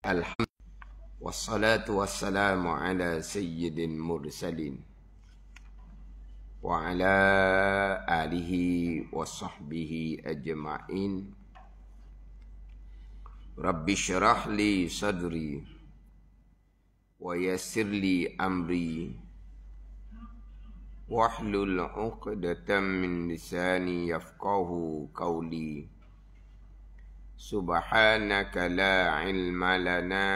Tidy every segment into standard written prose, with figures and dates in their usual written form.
Alhamdulillah wassalatu wassalamu ala sayyidil mursalin wa ala alihi wa sahbihi ajma'in. Rabbi syrah li sadri wa yassir li amri wahlul 'uqdatam min lisani yafqahu qawli. Subhanaka la ilma lana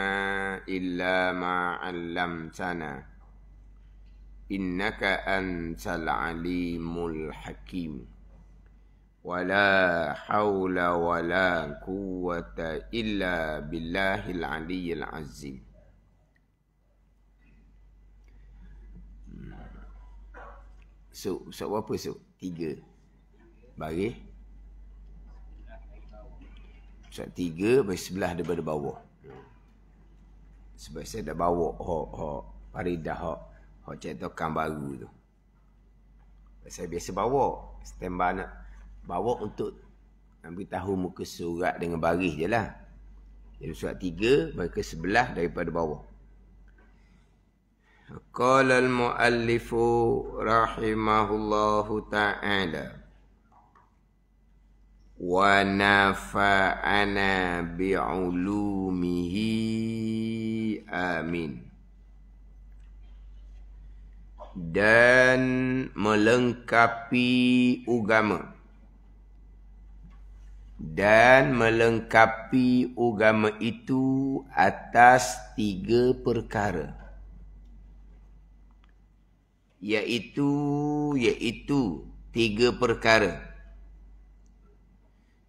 illa ma 'allamtana innaka antal alimul hakim. Wala haula wala quwwata illa billahil aliyyil azim. So apa so? 3 bagi Surat 3 bagi sebelah daripada bawah. Sebab saya dah bawa hak Faridah hak cetakan baru tu. Saya biasa bawa, standby nak bawa untuk ambil tahu muka surat dengan baris je lah. Jadi surat 3 bagi ke sebelah daripada bawah. Qala al-muallifu rahimahullahu ta'ala wa nafa'ana bi'ulumihi amin. Dan melengkapi agama. Dan melengkapi agama itu atas 3 perkara. Iaitu 3 perkara.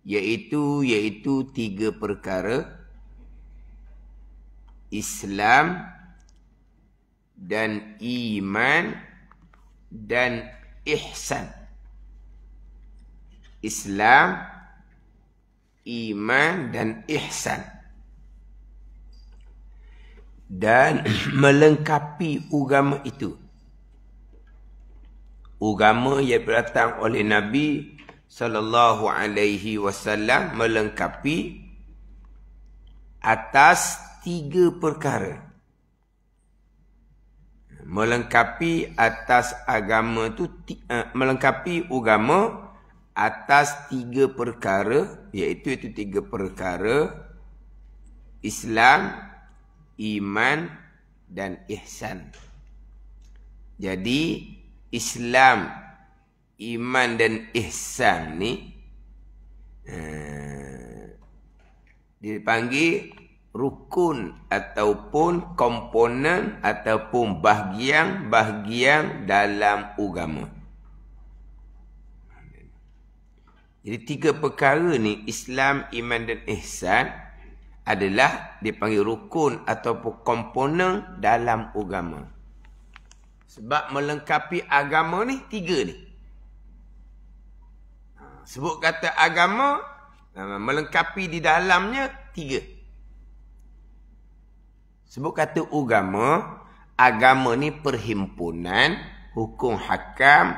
Iaitu 3 perkara: Islam dan iman dan ihsan. Islam, iman dan ihsan. Dan melengkapi agama itu. Agama yang datang oleh Nabi sallallahu alaihi wasallam melengkapi atas 3 perkara. Melengkapi atas agama tu melengkapi agama atas 3 perkara, iaitu 3 perkara: Islam, iman dan ihsan. Jadi Islam, iman dan ihsan ni dipanggil rukun ataupun komponen ataupun bahagian dalam agama. Jadi 3 perkara ni, Islam, iman dan ihsan, adalah dipanggil rukun ataupun komponen dalam agama. Sebab melengkapi agama ni 3 ni. Sebut kata agama, melengkapi di dalamnya 3. Sebut kata agama ni perhimpunan hukum hakam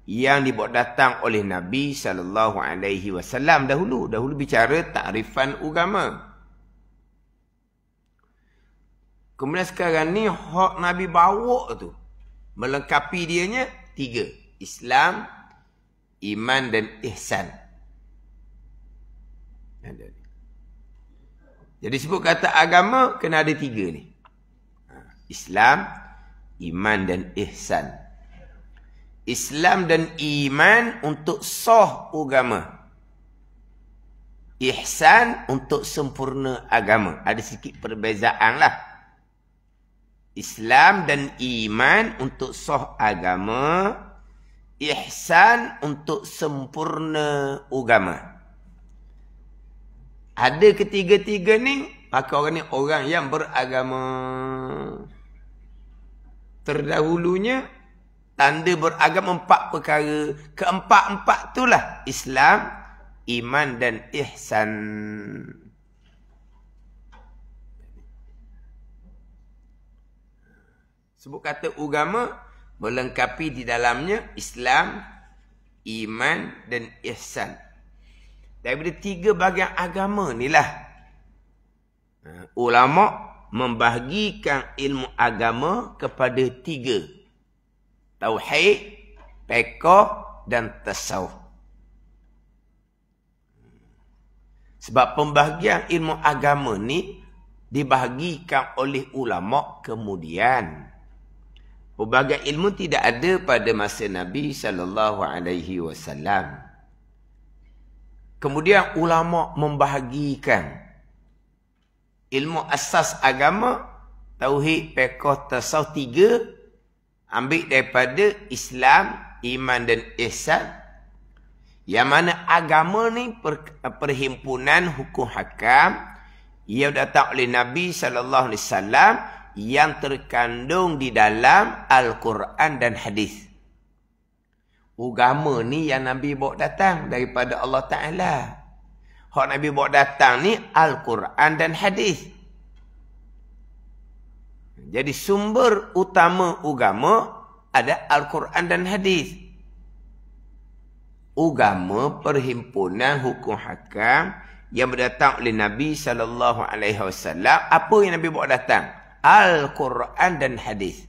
yang dibawa datang oleh Nabi sallallahu alaihi wasallam dahulu. Dahulu bicara takrifan agama. Kemudian sekarang ni hak Nabi bawa tu, melengkapi dianya 3. Islam, iman dan ihsan. Jadi sebut kata agama kena ada 3 ni. Islam, iman dan ihsan. Islam dan iman untuk sah agama. Ihsan untuk sempurna agama. Ada sikit perbezaan lah. Islam dan iman untuk sah agama. Ihsan untuk sempurna agama. Ada ketiga-tiga ni, maka orang ni orang yang beragama. Terdahulunya, tanda beragama 4 perkara. Keempat-empat itulah Islam, iman dan ihsan. Sebut kata agama, melengkapi di dalamnya Islam, iman dan ihsan. Daripada 3 bahagian agama ni lah Ulama membahagikan ilmu agama kepada 3. Tauhid, fiqh dan tasawuf. Sebab pembahagian ilmu agama ni dibahagikan oleh ulama kemudian. Pelbagai ilmu tidak ada pada masa Nabi SAW. Kemudian ulama membahagikan ilmu asas agama, tauhid, fiqh, tasawuf 3, ambil daripada Islam, iman dan ihsan. Yang mana agama ni perhimpunan hukum hakam yang datang oleh Nabi SAW yang terkandung di dalam Al-Quran dan hadis. Agama ni yang Nabi bawa datang daripada Allah Ta'ala. Hak Nabi bawa datang ni Al-Quran dan hadis. Jadi sumber utama agama ada Al-Quran dan hadis. Agama perhimpunan hukum hakam yang berdatang oleh Nabi SAW. Apa yang Nabi bawa datang? Al-Quran dan hadis.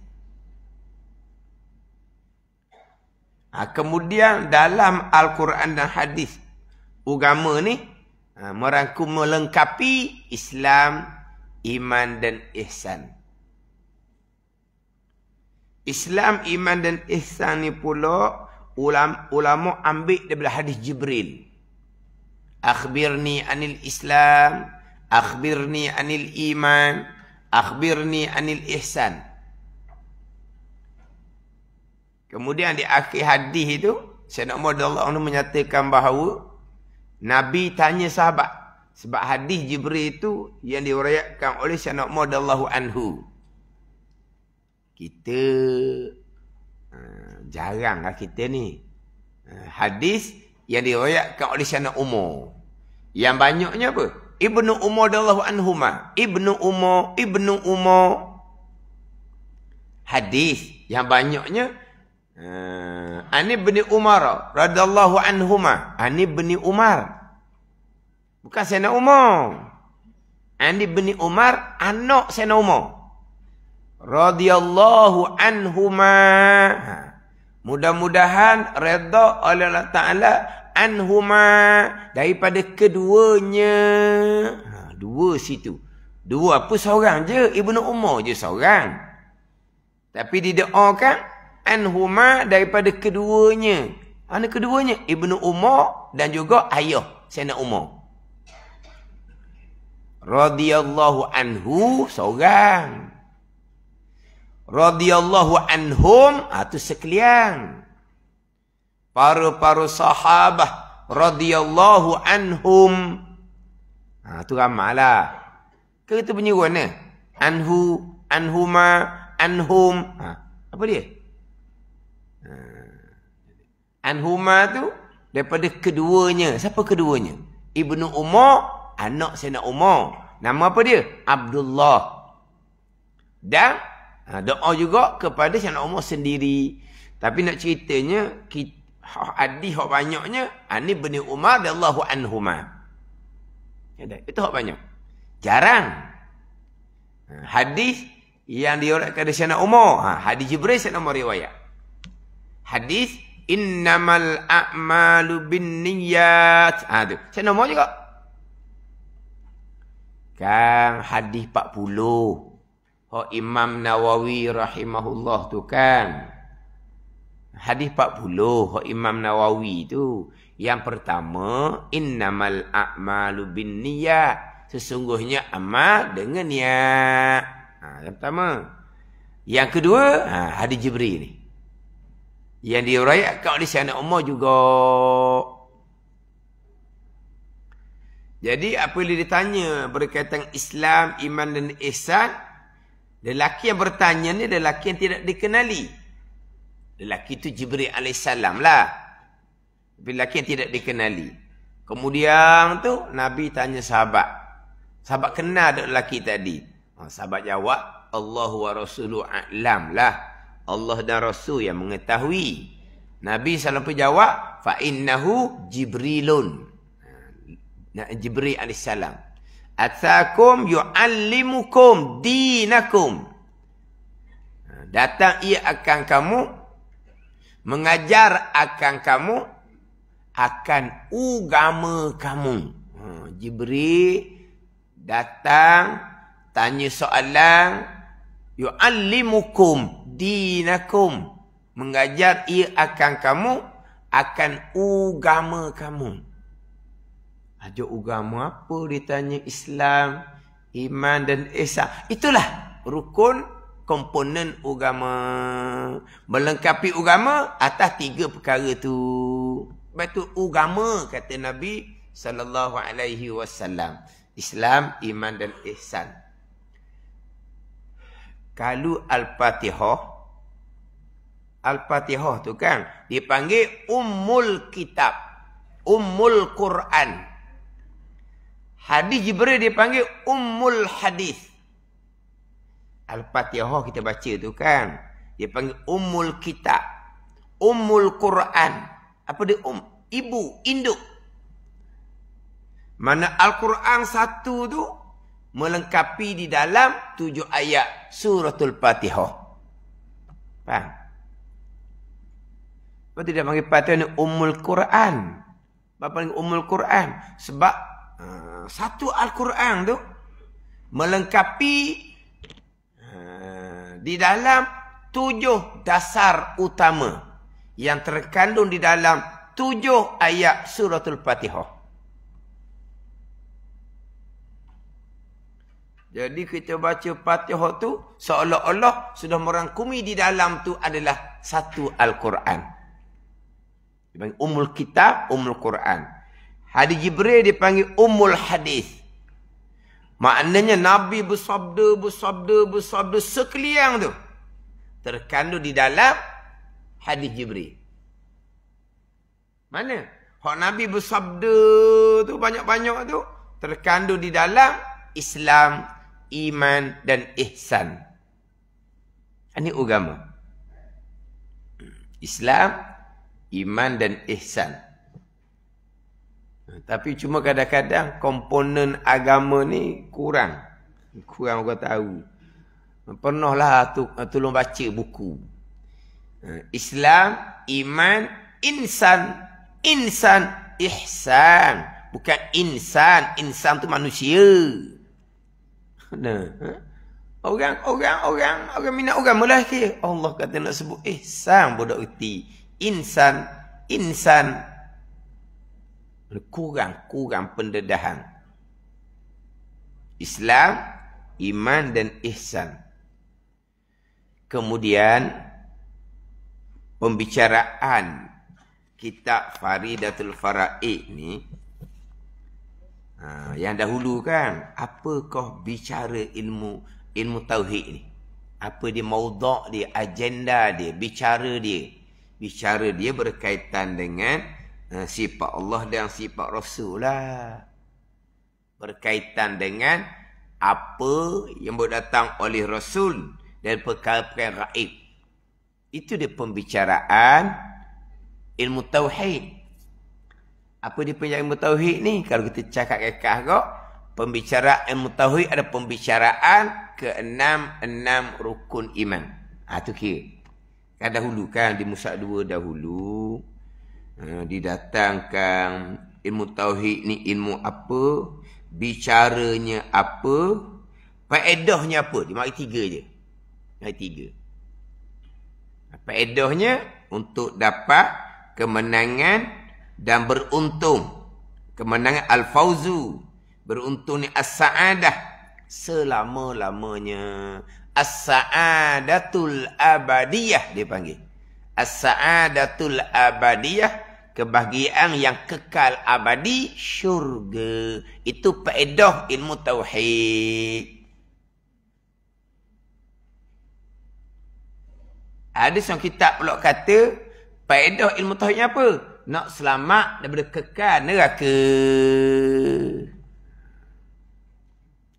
Kemudian dalam Al-Quran dan hadis, agama ni merangkum melengkapi Islam, iman dan ihsan. Islam, iman dan ihsan ni pula ulama ambil daripada hadis Jibril. Akhbirni anil Islam, akhbirni anil iman, akhbirni anil ihsan. Kemudian di akhir hadis itu, Sayyidina Umar radhiyallahu anhu menyatakan bahawa Nabi tanya sahabat. Sebab hadis Jibril itu yang diriwayatkan oleh Sayyidina Umar radhiyallahu anhu. Kita jaranglah kita ni. Hadis yang diriwayatkan oleh Sayyidina Umar. Yang banyaknya apa? Ibnu Umar radhiyallahu anhuma. Ibnu Umar. Hadis yang banyaknya Ani bin Umar radhiyallahu anhuma. Ani bin Umar. Bukan Sayyidina Umar. Ani bin Umar anak Sayyidina Umar radhiyallahu anhuma. Mudah-mudahan redha oleh Allah Ta'ala anhuma, daripada keduanya. Dua situ. Dua apa? Seorang je. Ibnu Umar je seorang. Tapi didoakan anhuma, daripada keduanya. Mana keduanya? Ibnu Umar dan juga ayah Sayyidina Umar. Radhiyallahu anhu seorang. Radhiyallahu anhum itu sekalian. Para sahabah radhiyallahu anhum. Tu ramailah. Ke itu bunyi mana? Anhu, anhuma, anhum. Apa dia? Anhuma tu daripada keduanya. Siapa keduanya? Ibnu Umar, anak Sayyidina Umar. Nama apa dia? Abdullah. Dan doa juga kepada Sayyidina Umar sendiri. Tapi nak ceritanya, hadis hak banyaknya Ani bin Umar radhiyallahu anhuma. Itu hak banyak. Jarang hadis yang diriwayatkan dari Sayyidina Umar. Hadis Jibril Sayyidina Umar riwayat. Hadis innamal a'malu binniyat. Tu Sayyidina Umar juga. Kan hadis 40 Imam Nawawi rahimahullah tu kan. Hadis 40 Imam Nawawi tu. Yang pertama, innamal a'malu binniyat. Sesungguhnya amal dengan niat. Yang pertama. Yang kedua, hadis Jibril ni. Yang diriwayatkan oleh Sayyidina Umar juga. Jadi apabila ditanya berkaitan Islam, iman dan ihsan, lelaki yang bertanya ni lelaki yang tidak dikenali. Lelaki itu Jibril alaihissalam lah. Lelaki yang tidak dikenali. Kemudian tu Nabi tanya sahabat. Sahabat kenal tak lelaki tadi? Sahabat jawab, Allah wa rasuluhu a'lam lah. Allah dan Rasul yang mengetahui. Nabi SAW jawab, fa innahu Jibrilun. Jibril alaihissalam. Atakum yu'allimukum dinakum. Datang ia akan kamu, mengajar akan kamu, akan agama kamu. Jibril datang, tanya soalan, yu'allimukum dinakum. Mengajar ia akan kamu, akan agama kamu. Ajar agama apa? Ditanya Islam, iman dan ihsan. Itulah rukun komponen agama. Melengkapi agama atas 3 perkara tu. Betul agama kata Nabi sallallahu alaihi wasallam. Islam, iman dan ihsan. Kalau Al-Fatihah, Al-Fatihah tu kan dipanggil Ummul Kitab, Ummul Quran. Hadis Jibril dipanggil Ummul Hadis. Al-Fatihah kita baca tu kan, dipanggil Ummul Kitab, Ummul Quran. Apa dia ibu, induk. Mana Al-Quran satu tu melengkapi di dalam 7 ayat suratul Fatihah. Faham? Sebab dia panggil Fatihah ni Ummul Quran. Sebab panggil Ummul Quran? Sebab satu Al-Quran tu melengkapi di dalam 7 dasar utama yang terkandung di dalam 7 ayat suratul Fatihah. Jadi kita baca Fatihah tu seolah-olah sudah merangkumi di dalam tu adalah satu Al-Quran. Dipanggil Ummul Kitab, Ummul Quran. Hadis Jibril dipanggil Ummul Hadis. Maknanya Nabi bersabda sekalian tu terkandung di dalam hadis Jibril. Mana? Hak Nabi bersabda tu banyak-banyak tu terkandung di dalam Islam, iman dan ihsan. Ini agama. Islam, iman dan ihsan. Tapi cuma kadang-kadang komponen agama ni kurang. Kurang orang tahu. Pernahlah tolong baca buku. Islam, iman, insan. Insan, ihsan. Bukan insan. Insan tu manusia. Nah, orang minat agama lah ke? Allah kata nak sebut ihsan bodoh erti. Insan kurang pendedahan. Islam, iman dan ihsan. Kemudian pembicaraan kitab Faridatul Faraid ni yang dahulu kan, apakah bicara ilmu tauhid ni? Apa dia maudhu' dia, agenda dia, bicara dia berkaitan dengan sifat Allah dan sifat Rasul lah. Berkaitan dengan apa yang berdatang oleh Rasul dan perkara-perkara gaib. Itu dia pembicaraan ilmu tauhid. Apa dia punya ilmu tauhid ni? Kalau kita cakap kekah kok, pembicaraan ilmu tauhid ada pembicaraan ke-6 rukun iman. Tu kira. Kan dahulu kan di Musa 2 dahulu didatangkan ilmu tauhid ni ilmu apa, bicaranya apa, faedahnya apa. Dia mari 3 je. Mari 3. Faedahnya untuk dapat kemenangan dan beruntung. Kemenangan al-fauzu. Beruntung ni as-sa'adah. Selama-lamanya. As-sa'adatul abadiyah dia panggil. As-sa'adatul abadiyah. Kebahagiaan yang kekal abadi. Syurga. Itu faedah ilmu tauhid. Ada seorang kitab pula kata, faedah ilmu tauhidnya apa? Nak selamat daripada kekal neraka.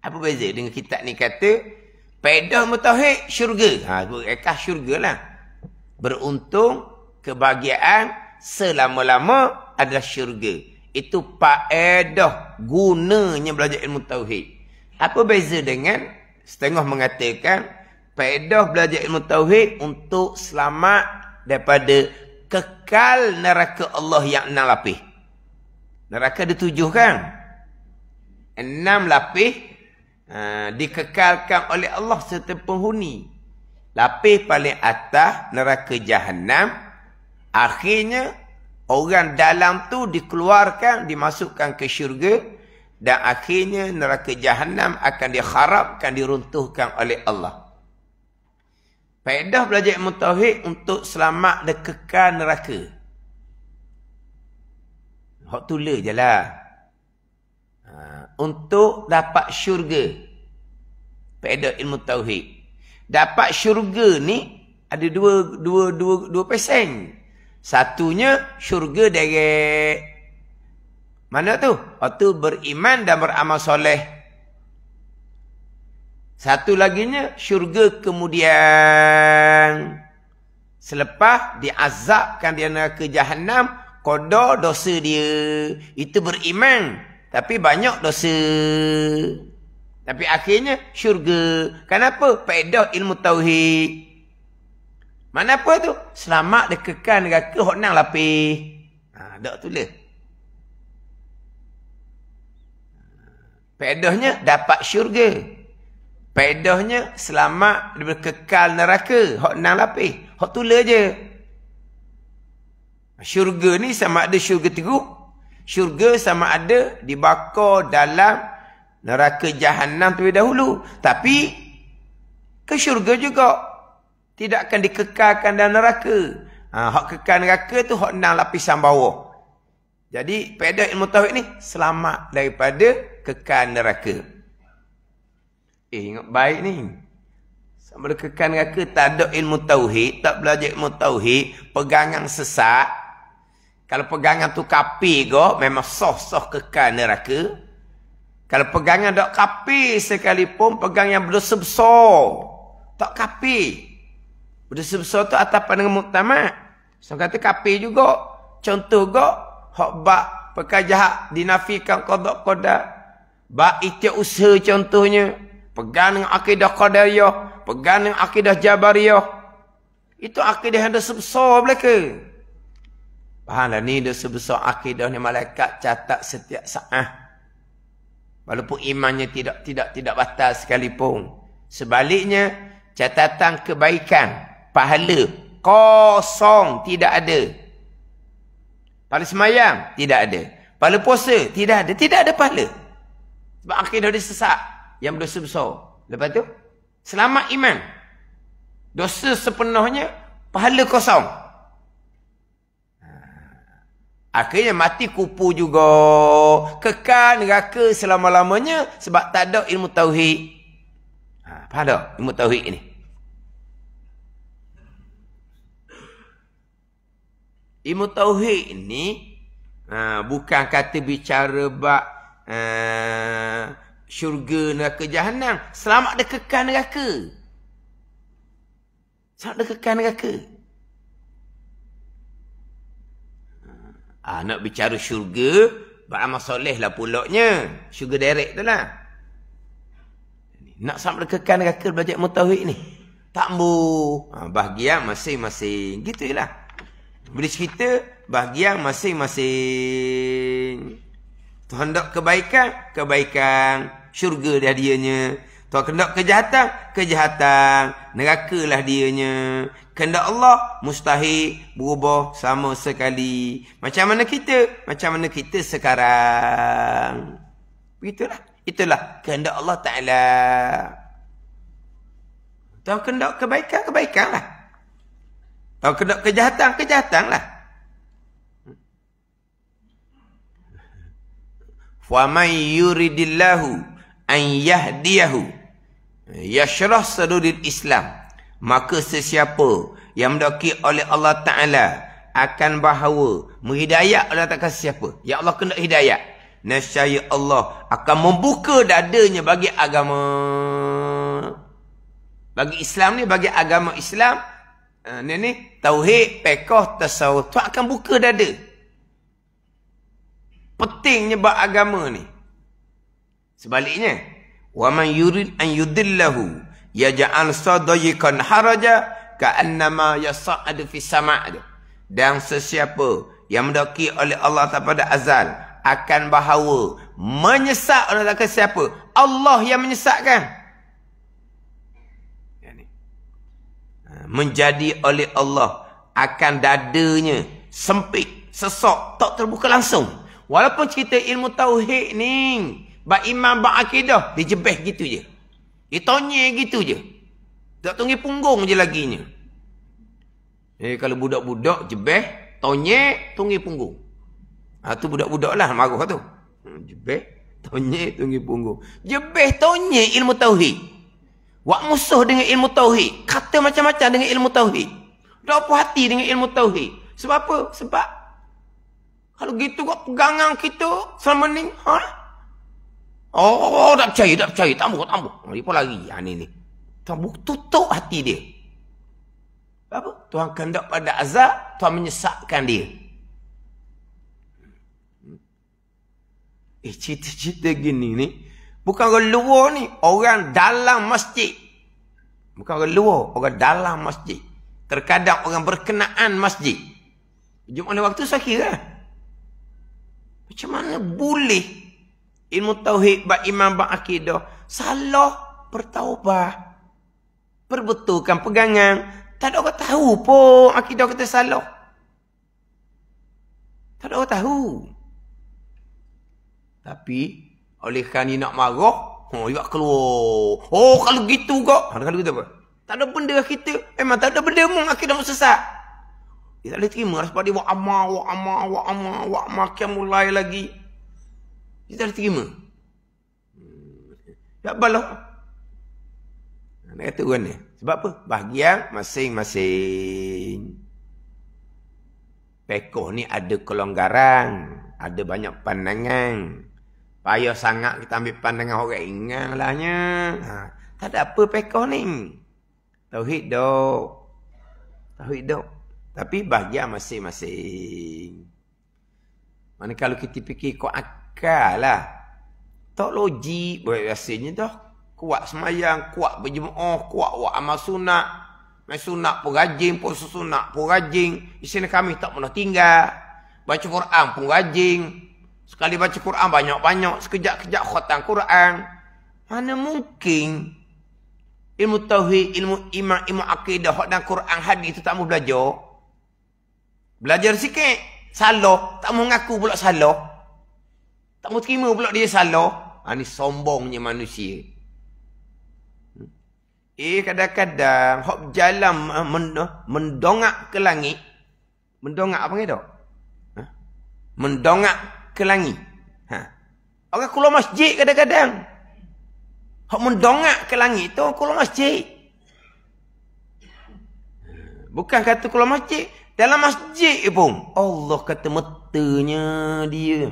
Apa beza dengan kitab ni kata faedah mutauhid syurga. Kekal syurga lah. Beruntung, kebahagiaan selama-lama adalah syurga. Itu faedah gunanya belajar ilmu tauhid. Apa beza dengan setengah mengatakan faedah belajar ilmu tauhid untuk selamat daripada kekal neraka Allah yang 6 lapis. Neraka ada 7 kan? 6 lapis dikekalkan oleh Allah serta penghuni. Lapis paling atas neraka Jahannam. Akhirnya orang dalam tu dikeluarkan, dimasukkan ke syurga. Dan akhirnya neraka Jahannam akan dikharapkan, diruntuhkan oleh Allah. Faedah belajar ilmu tauhid untuk selamat dan kekal neraka. Hak tulis je lah. Untuk dapat syurga. Faedah ilmu tauhid. Dapat syurga ni ada dua persen. Satunya syurga dari mana tu? Itu beriman dan beramal soleh. Satu laginya syurga kemudian selepas diazabkan dia neraka Jahannam, qada dosa dia. Itu beriman tapi banyak dosa. Tapi akhirnya syurga. Kenapa? Faedah ilmu tauhid. Mana apa tu? Selamat dia kekal neraka hok 6 lapis. Dak tulis. Faedahnya dapat syurga. Faedahnya selamat daripada kekal neraka hok 6 lapis. Hok tulis je. Syurga ni sama ada syurga teruk. Syurga sama ada dibakar dalam neraka Jahannam terlebih dahulu. Tapi ke syurga juga. Tidak akan dikekalkan dalam neraka. Hak kekal neraka tu hak 6 lapisan bawah. Jadi faedah ilmu tauhid ni selamat daripada kekal neraka. Ingat baik ni. Sama ada kekal neraka, tak ada ilmu tauhid, tak belajar ilmu tauhid, pegangan sesat. Kalau pegangan tu kapi go, memang soh-soh kekal neraka. Kalau pegangan tak kapi sekalipun, pegang yang berdosa besar. Tak kapi. Berdosa besar tu atas pandangan muktamad. So kata kapi juga. Contoh go, hak bak perkara jahat dinafikan qada. Bak ikhtiar usaha contohnya. Pegang dengan akidah qadariyah, pegang dengan akidah jabariyah. Itu akidah yang dosa besar belaka. Fahamlah ni dosa besar akidah ni malaikat catat setiap saat. Walaupun imannya tidak batal sekalipun. Sebaliknya, catatan kebaikan, pahala, kosong, tidak ada. Pahala semayang, tidak ada. Pahala puasa, tidak ada. Tidak ada pahala. Sebab akidah dia sesat, yang berdosa besar. Lepas tu, selamat iman. Dosa sepenuhnya, pahala kosong. Akhirnya mati kupu juga. Kekal neraka selama-lamanya sebab tak ada ilmu tauhid. Faham tak? Ilmu tauhid ni. Ilmu tauhid ni bukan kata bicara bab syurga neraka Jahannam. Selamat dia kekal neraka. Selamat dia kekal neraka. Nak bicara syurga, beramal soleh lah pulaknya. Syurga direct tu lah. Nak sampai kekal neraka belajar ilmu tauhid ni. Tak bu. Bahagian masing-masing. Gitu je lah. Bila cerita, bahagian masing-masing. Tuhan hendak kebaikan. Syurga dah dianya. Tuhan hendak kejahatan. Neraka lah dianya. Kehendak Allah mustahil berubah sama sekali. Macam mana kita sekarang. Begitulah. Itulah kehendak Allah Ta'ala. Tahu kehendak kebaikan lah. Tahu kehendak kejahatan lah. Wa man yuridillahu an yahdiyahu yashrah sadrul Islam. Maka sesiapa yang mendaki oleh Allah Ta'ala akan bahawa menghidayat Allah tak kasih siapa. Ya Allah kena hidayat. Nescaya Allah akan membuka dadanya bagi agama. Bagi Islam ni, bagi agama Islam. Ni tauhid, fiqh, tasawuf. Tu akan buka dada. Pentingnya bab agama ni. Sebaliknya, wa man yurid an yudillahu yaj'al sadayqan haraja ka'annama yas'adu fis sama'. Dan sesiapa yang mendaki oleh Allah pada azal akan bahawa menyesak orang tak siapa? Allah yang menyesakkan. Menjadi oleh Allah akan dadanya sempit, sesak, tak terbuka langsung. Walaupun cerita ilmu tauhid ni, bak iman, bak akidah, dia jebeh gitu je. Dia tonyek gitu je. Tak tunggu punggung je laginya. Kalau budak-budak jebeh, tonyek, tunggu punggung. Tu budak-budak lah marah tu. Jebeh, tonyek, tunggu punggung. Jebeh, tonyek ilmu tauhid. Wak musuh dengan ilmu tauhid. Kata macam-macam dengan ilmu tauhid. Tak puas hati dengan ilmu tauhid. Sebab apa? Sebab kalau gitu kok pegangan kita selama ni, oh, tak percaya. Tambah. Dia pun lari. Ni. Tutup hati dia. Apa? Tuhan kehendak pada azab, Tuhan menyesatkan dia. Cerita-cerita gini ni, bukan orang luar ni, orang dalam masjid. Bukan orang luar, orang dalam masjid. Terkadang orang berkenaan masjid. Jumaat waktu saya kira. Macam mana boleh ilmu tauhid, bab iman, bab akidah, salah bertaubat, perbetulkan pegangan. Tak ada orang tahu pun akidah kita salah. Tak ada orang tahu. Tapi oleh kerana nak marah, dia keluar. Oh, kalau gitu kok. Kalau gitu apa? Tak ada benda kita. Memang tak ada benda pun akidah sesat. Dia tak boleh terima sebab dia wak amal mulai lagi. Dia tak boleh terima. Tak balah. Nak kata orang ni. Sebab apa? Bahagian masing-masing. Pekoh ni ada kelonggaran. Ada banyak pandangan. Payah sangat kita ambil pandangan orang ingat lahnya. Tak ada apa pekoh ni. Tauhid dok. Tapi bahagian masing-masing. Mana kalau kita fikir kau akal lah. Tak logik. Biasanya dah. Kuat semayang, kuat berjemaah, kuat buat amal sunat. Main sunat pun rajin, puasa sunat pun rajin. Isteri kami tak pernah tinggal. Baca Quran pun rajin. Sekali baca Quran banyak-banyak. Sekejap-kejap khatam Quran. Mana mungkin ilmu tauhid, ilmu iman, ilmu akidah, dan Quran hadis itu tak mau belajar. Belajar sikit. Salah. Tak mau ngaku pula salah. Tak mau terima pula dia salah. Ini sombongnya manusia. Kadang-kadang hok jalan mendongak ke langit. Mendongak apa gitu? Mendongak ke langit. Orang keluar masjid kadang-kadang. Hok mendongak ke langit tu keluar masjid. Bukan kata keluar masjid, dalam masjid pun Allah kata metanya dia.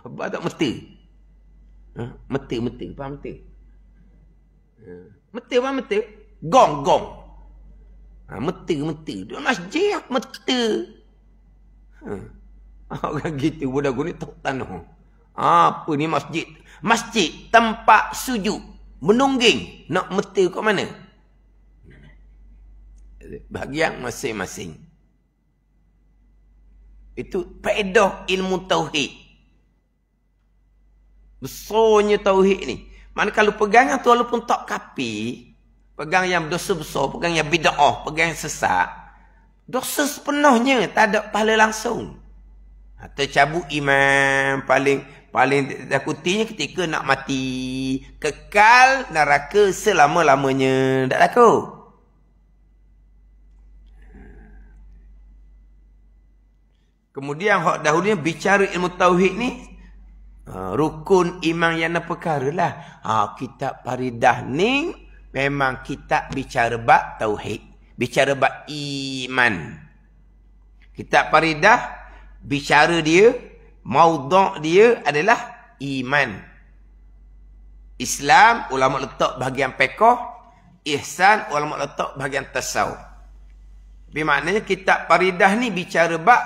Apa tak meta? Meta, faham meta? Meta apa meta? Gong. Meta. Dia masjid, meta. Orang gitu, budak ni tak tanah. Apa ni masjid? Masjid, tempat sujud. Menungging. Nak meta kat mana? Bahagian masing-masing. Itu faedah ilmu tauhid. Besarnya tauhid ni. Mana kalau pegangan tu walaupun tak kapi, pegang yang dosa besar, pegang yang bid'ah, pegang yang sesat, dosa sepenuhnya tak ada pahala langsung. Tercabut iman, paling takutinya ketika nak mati, kekal neraka selama-lamanya. Tak takut. Kemudian hak dahulunya bicara ilmu tauhid ni, rukun iman yang perkara lah. Kitab Faridah ni memang kitab bicara bab tauhid, bicara bab iman. Kitab Faridah bicara dia, maudhu' dia adalah iman. Islam ulama letak bahagian fiqh, ihsan ulama letak bahagian tasawuf. Bermaknanya kitab Faridah ni bicara bab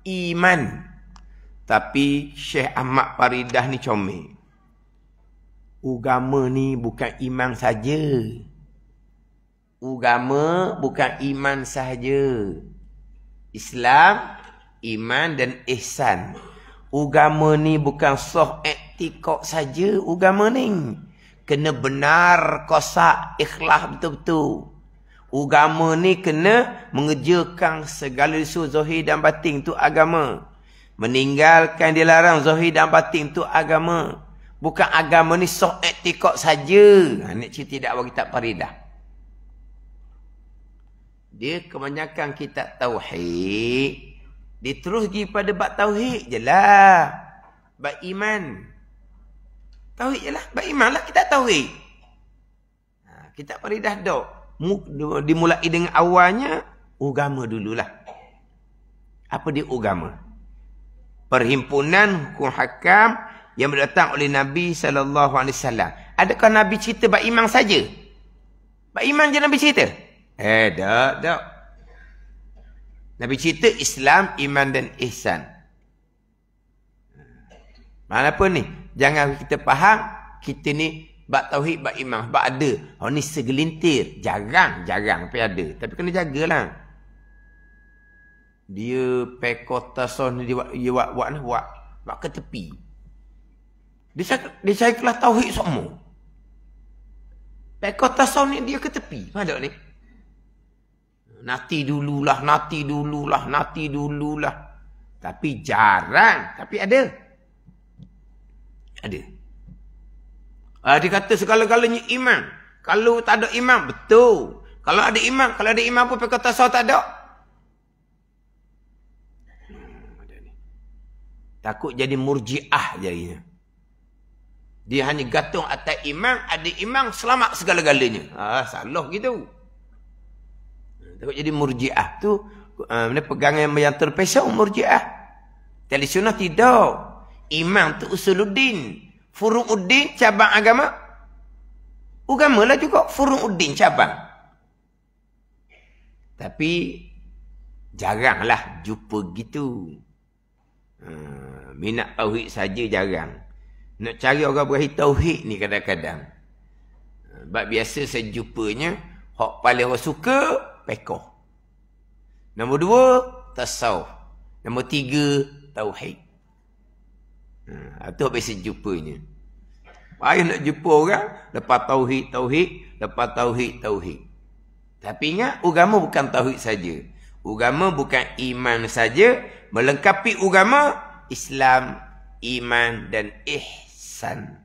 iman. Tapi Syekh Ahmad Faridah ni comel. Agama ni bukan iman saja. Agama bukan iman sahaja. Islam, iman dan ihsan. Agama ni bukan sah i'tiqad saja. Agama ni kena benar, kosak, ikhlas betul-betul. Agama ni kena mengerjakan segala isu zahir dan batin tu agama. Meninggalkan dilarang zahir dan batin tu agama. Bukan agama ni sah i'tiqad saja. Nak cerita tidak bagi kitab Faridah. Dia kebanyakan kitab tauhid, dia terus pergi pada bab tauhid je lah. Bab iman. Tauhid je lah. Bab iman lah kitab tauhid. Kitab Faridah dok. Dimulai dengan awalnya, agama dululah. Apa dia agama? Perhimpunan hukum hakam yang berdatang oleh Nabi SAW. Adakah Nabi cerita bab iman saja? Bab iman je Nabi cerita? Tak. Nabi cerita Islam, iman dan ihsan. Mana apa ni? Jangan kita faham, kita ni bab tauhid, bab iman, bab ada. Ni segelintir. Jarang tapi ada. Tapi kena jagalah. Dia pekotason dia buat ke tepi. Dia saya kelas tauhid semua. Pekotason ni dia ke tepi. Mana ni? Nanti dululah. Tapi jarang. Tapi ada. Dia kata segala-galanya iman. Kalau tak ada iman, betul. Kalau ada iman pun perkataan tak ada. Takut jadi murjiah jadinya. Dia hanya gantung atas iman, ada iman selamat segala-galanya. Salah gitu. Takut jadi murjiah tu pegangan yang terpesong murjiah. Tradisional tidak. Iman tu usuluddin. Furu'uddin cabang agama. Agama lah juga furu'uddin cabang. Tapi jaranglah jumpa gitu. Minat tauhid saja jarang. Nak cari orang berakhir tauhid ni kadang-kadang. Sebab biasa saya jumpanya hak paling orang suka pekoh. Nombor 2, tasawuf. Nombor 3, tauhid. Itu biasa jumpanya. Ayah nak jumpa orang, lepas tauhid. Tapi ingat, agama bukan tauhid saja. Agama bukan iman saja. Melengkapi agama, Islam, iman dan ihsan.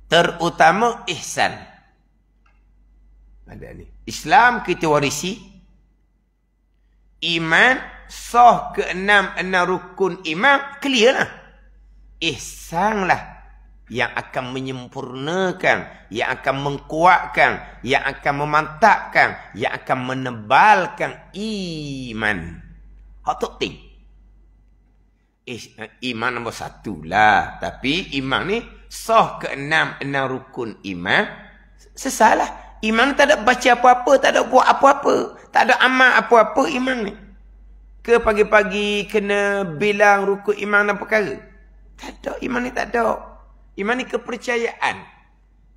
Terutama ihsan. Ada ni. Islam kita warisi. Iman sah ke-6 rukun iman clear lah. Ihsan lah yang akan menyempurnakan, yang akan mengkuatkan, yang akan memantapkan, yang akan menebalkan iman. Hak tu penting. Iman nombor 1 lah. Tapi iman ni sah ke-6 rukun iman. Sesalah. Iman tak ada baca apa-apa, tak ada buat apa-apa, tak ada amal apa-apa iman ni. Ke pagi-pagi kena bilang rukun iman dan perkara. Tak ada, iman ni tak ada. Iman ni kepercayaan.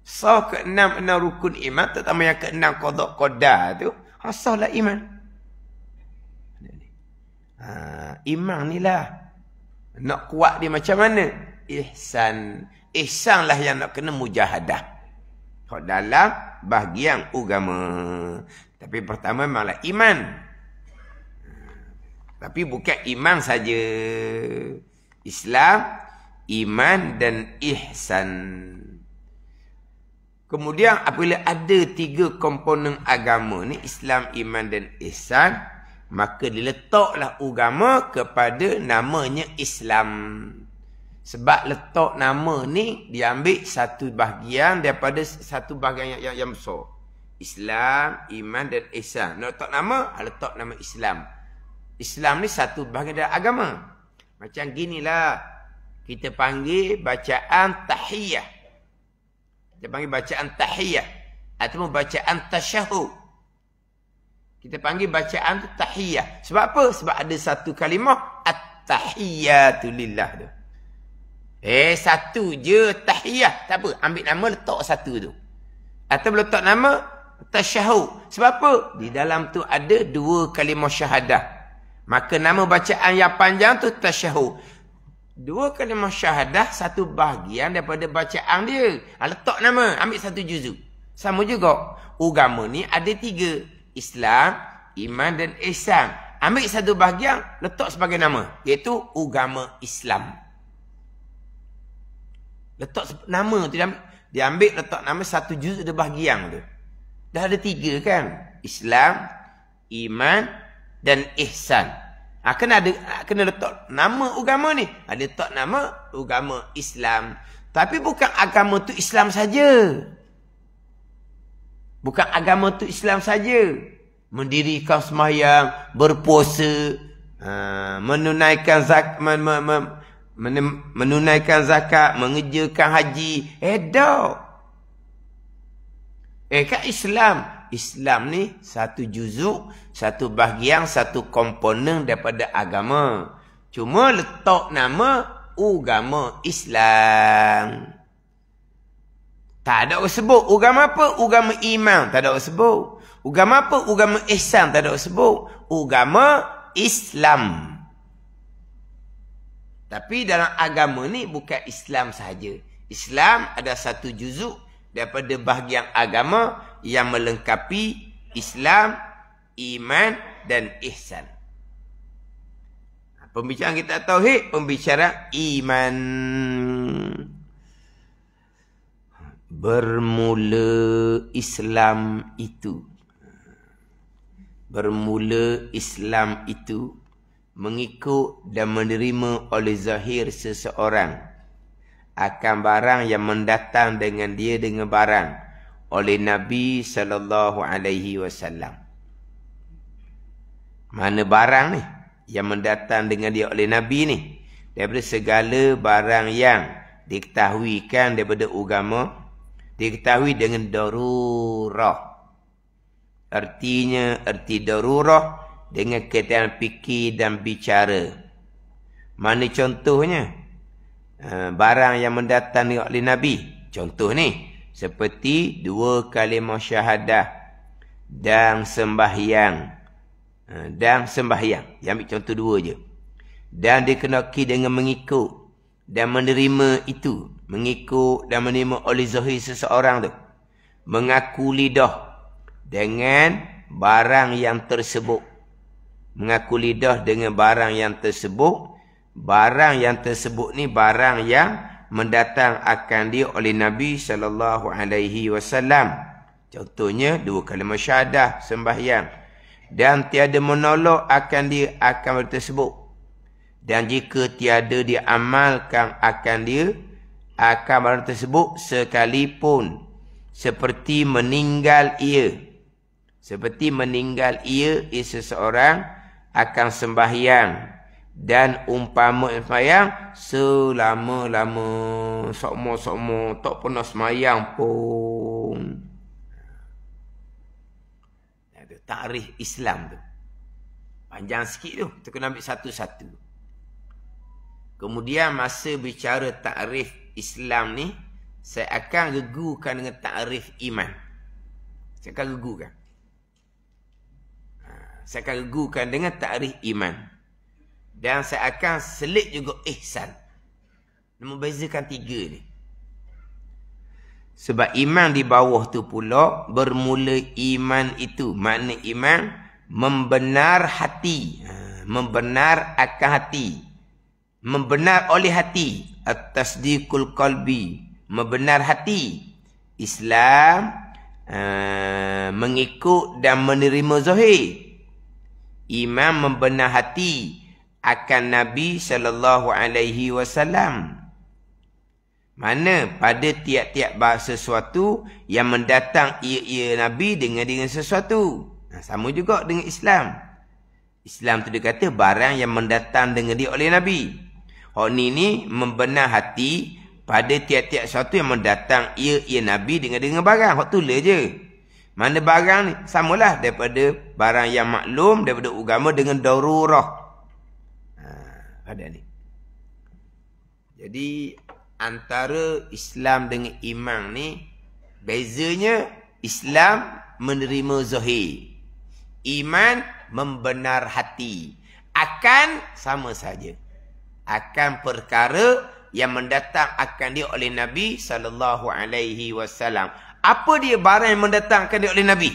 Sah ke-6 rukun iman, terutama yang ke-6 qada qadar tu, sahlah iman. Iman ni lah. Nak kuat dia macam mana? Ihsan. Ihsan lah yang nak kena mujahadah. Kalau dalam bahagian agama. Tapi pertama memanglah iman. Tapi bukan iman saja. Islam, iman dan ihsan. Kemudian apabila ada 3 komponen agama ni, Islam, iman dan ihsan, maka diletaklah agama kepada namanya Islam. Sebab letak nama ni diambil satu bahagian daripada satu bahagian yang besar. Islam, iman dan ihsan. Nak letak nama Islam. Islam ni satu bahagian dari agama. Macam ginilah kita panggil bacaan tahiyah. Kita panggil bacaan tahiyah atau bacaan tasyahud. Kita panggil bacaan tahiyah. Sebab apa? Sebab ada satu kalimah At-tahiyyatu lillah tu. Satu je tahiyah. Tak apa, ambil nama letak satu tu. Atau letak nama tasyahud. Sebab apa? Di dalam tu ada 2 kalimah syahadah. Maka nama bacaan yang panjang tu tasyahud. 2 kalimah syahadah, satu bahagian daripada bacaan dia. Letak nama, ambil satu juzuk. Sama juga. Agama ni ada 3. Islam, iman dan ihsan. Ambil satu bahagian, letak sebagai nama. Iaitu agama Islam. Letak nama tu, dia ambil letak nama satu juzuk ada bahagian tu. Dah ada 3 kan? Islam, iman dan ihsan. Kena letak nama agama ni. Ada letak nama agama Islam. Tapi bukan agama tu Islam saja. Bukan agama tu Islam saja. Mendirikan sembahyang, berpuasa, menunaikan zakat, menunaikan zakat, mengerjakan haji. Kan Islam. Islam ni satu juzuk, satu bahagian, satu komponen daripada agama. Cuma letak nama agama Islam. Tak ada orang sebut. Agama apa? Agama iman. Tak ada orang sebut. Agama apa? Agama ihsan. Tak ada orang sebut. Agama Islam. Tapi dalam agama ni bukan Islam sahaja. Islam ada satu juzuk daripada bahagian agama yang melengkapi Islam, iman dan ihsan. Pembicaraan kita tauhid, pembicaraan iman. Bermula Islam itu. Bermula Islam itu mengikut dan menerima oleh zahir seseorang akan barang yang mendatang dengan dia dengan barang oleh Nabi SAW. Mana barang ni yang mendatang dengan dia oleh Nabi ni? Daripada segala barang yang diketahuikan daripada agama, diketahui dengan darurah. Artinya, arti darurah dengan keadaan fikir dan bicara. Mana contohnya? Barang yang mendatang oleh Nabi. Contoh ni, seperti 2 kalimah syahadah dan sembahyang. Dan sembahyang. Yang ambil contoh 2 je. Dan dikenaki dengan mengikut dan menerima itu. Mengikut dan menerima oleh zahir seseorang tu. Mengaku lidah dengan barang yang tersebut. Mengaku lidah dengan barang yang tersebut. Barang yang tersebut ni barang yang mendatang akan dia oleh Nabi SAW. Contohnya 2 kalimah syahadah, sembahyang. Dan tiada menolak akan dia akan tersebut. Dan jika tiada diamalkan akan dia akan barang tersebut sekalipun seperti meninggal ia. Seperti meninggal ia seseorang akan sembahyang. Dan umpama sembahyang selama-lama, sokmo-sokmo, tak pernah sembahyang pun. Ada takrif Islam tu. Panjang sikit tu, kita kena ambil satu-satu. Kemudian masa bicara takrif Islam ni, saya akan gegukan dengan takrif iman. Saya akan gegukan. Saya akan gegukan dengan takrif iman. Dan saya akan selit juga ihsan. Membezakan 3 ni. Sebab iman di bawah tu pula, bermula iman itu. Makna iman, membenar hati. Membenar akan hati. Membenar oleh hati. At-tasdiqul qalbi. Membenar hati. Islam, mengikut dan menerima zahir. Iman membenar hati akan Nabi SAW. Mana pada tiap-tiap bahasa sesuatu yang mendatang ia Nabi dengan sesuatu. Sama juga dengan Islam. Islam tu dia kata barang yang mendatang dengan dia oleh Nabi. Hak ni membenar hati pada tiap-tiap sesuatu yang mendatang ia Nabi dengan barang. Hak tulis je. Mana barang ni? Samalah daripada barang yang maklum, daripada agama dengan darurah. ada ni. Jadi antara Islam dengan iman ni, bezanya Islam menerima zahir, iman membenar hati. Akan sama saja. Akan perkara yang mendatang akan dia oleh Nabi SAW. Apa dia barang yang mendatangkan dia oleh Nabi?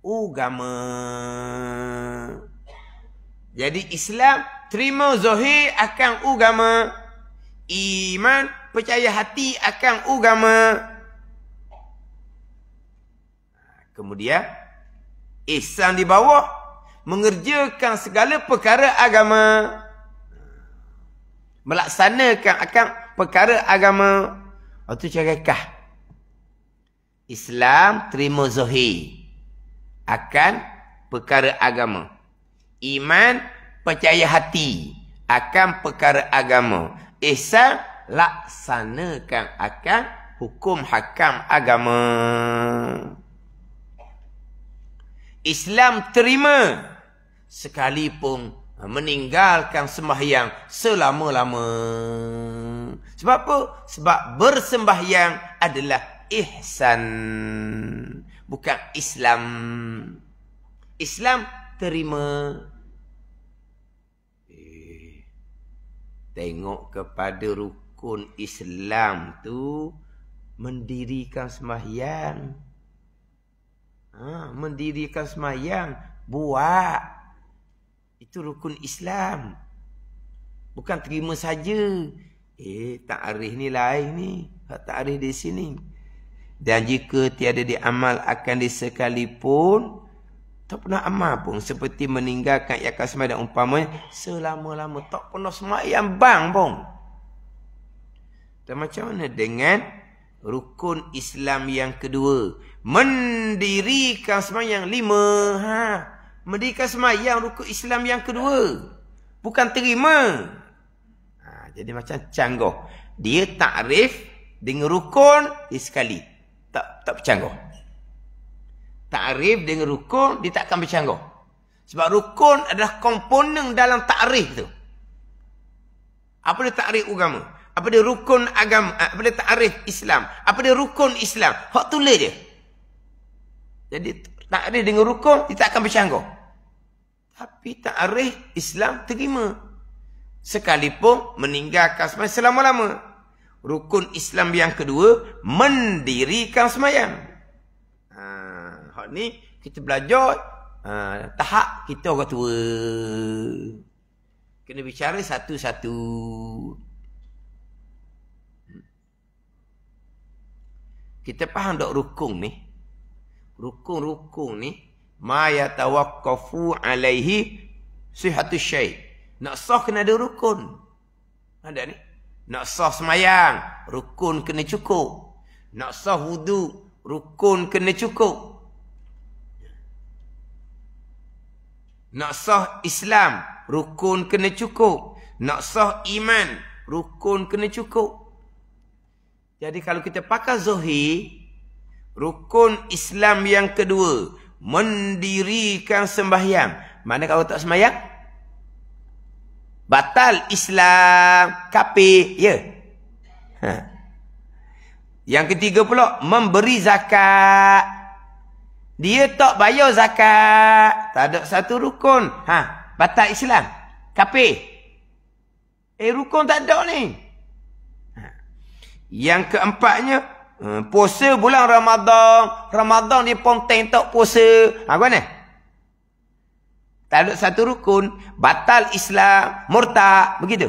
Agama. Jadi Islam terima zahir akan agama. Iman percaya hati akan agama. Kemudian ihsan di bawah, mengerjakan segala perkara agama, melaksanakan akan perkara agama. Itu cakap Islam terima zahir akan perkara agama. Iman percaya hati akan perkara agama. Ihsan laksanakan akan hukum hakam agama. Islam terima sekalipun meninggalkan sembahyang selama-lama. Sebab apa? Sebab bersembahyang adalah ihsan, bukan Islam. Islam terima. Tengok kepada rukun Islam tu, mendirikan sembahyang. Mendirikan sembahyang, buat. Itu rukun Islam. Bukan terima saja. Takrif ni lain ni. Takrif di sini. Dan jika tiada diamal akan disekalipun, tak pernah amal pun. Seperti meninggalkan yakal sembahyang umpamanya, selama-lama tak pernah sembahyang bang pun. Dan macam mana dengan rukun Islam yang kedua? Mendirikan sembahyang 5. Mendirikan sembahyang rukun Islam yang kedua. Bukan terima. Jadi macam cangguh. Dia takrif dengan rukun dia sekali. Tak bercangguh. Takrif dengan rukun dia takkan bercangguh. Sebab rukun adalah komponen dalam takrif tu. Apa dia takrif agama? Apa dia rukun agama? Apa dia takrif Islam? Apa dia rukun Islam? Hak tulis dia. Jadi takrif dengan rukun dia takkan bercangguh. Tapi takrif Islam terima. Sekalipun meninggalkan sembahyang selama-lama. Rukun Islam yang kedua, mendirikan sembahyang. Hak ni kita belajar tahap kita orang tua. Kena bicara satu-satu. Kita faham tak rukun ni? Rukun-rukun ni ma yatawaqqafu alaihi sihhatu syai'. Nak sah kena ada rukun. Ada ni. Nak sah semayang, rukun kena cukup. Nak sah wudu, rukun kena cukup. Nak sah Islam, rukun kena cukup. Nak sah iman, rukun kena cukup. Jadi kalau kita pakai zahir, rukun Islam yang kedua, mendirikan sembahyang. Mana kalau tak sembahyang? Batal Islam, kafir, ya. Yang ketiga pula, memberi zakat. Dia tak bayar zakat, tak ada satu rukun. Batal Islam, kafir. Rukun tak ada ni. Yang keempatnya, puasa bulan Ramadan. Ramadan dia ponteng tak puasa. Apa ni? Tak ada satu rukun. Batal Islam, murtad. Begitu.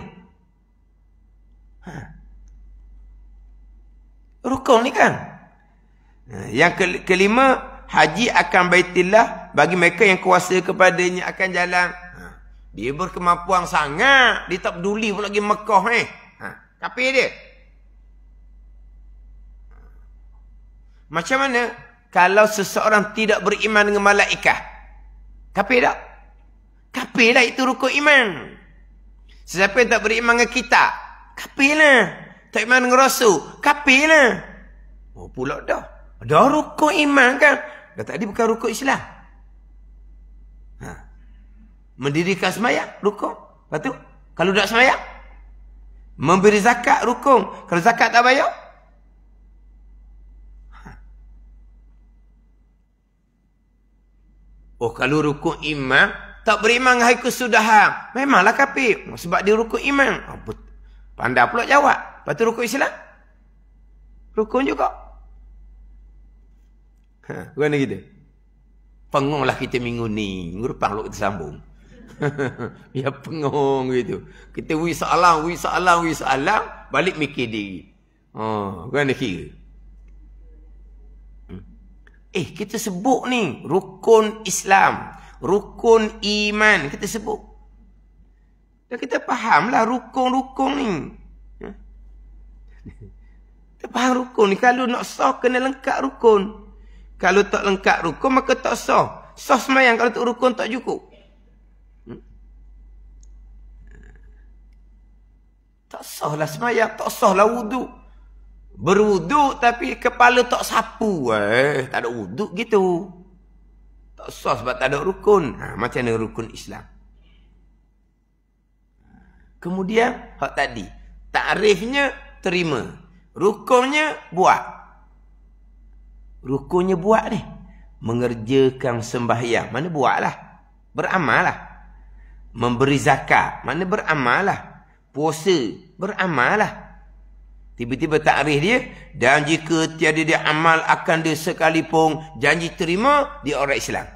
Rukun ni kan. Yang kelima, haji akan Baitillah bagi mereka yang kuasa kepadanya akan jalan. Dia berkemampuan sangat. Dia tak peduli pun lagi Mekah ni. Kafir dia. Macam mana kalau seseorang tidak beriman dengan malaikat? Kafir tak? Kafir lah, itu rukun iman. Sesiapa yang tak beriman dengan kita, kafir lah. Tak beriman dengan Rasul, kafir lah. Oh pula dah. Dah rukun iman kan? Dah tadi bukan rukun Islam. Mendirikan sembahyang, rukun. Lepas tu, Kalau tak sembahyang? Memberi zakat rukun. Kalau zakat tak bayar? Oh, kalau rukun iman, tak beriman dengan hari kesudahan, memanglah kafir. Sebab dia rukun iman. Pandai pula jawab. Lepas tu rukun Islam? Rukun juga. Mana kita? Pengonglah kita minggu ni. Minggu depan kalau kita sambung. Ya pengung gitu. Kita wi soalan, balik mikir diri. Mana kira? Kita sebut ni rukun Islam, rukun iman, kita sebut. Dan kita fahamlah rukun-rukun ni. Kita faham rukun ni. Kalau nak sah, kena lengkap rukun. Kalau tak lengkap rukun, maka tak sah. Sah semayang, kalau tak rukun tak cukup. Tak sah lah semayang, tak sah lah wuduk. Berwuduk tapi kepala tak sapu. Tak ada wuduk gitu. Tak sah sebab tak ada rukun. Macam mana rukun Islam? Kemudian, hak tadi. Takrifnya terima. Rukunnya buat. Rukunnya buat ni. Mengerjakan sembahyang. Mana buatlah. Beramallah. Memberi zakat. Mana beramallah. Puasa. Beramallah. Tiba-tiba takrif dia. Dan jika tiada dia amal akan dia sekalipun janji terima, dia orang Islam.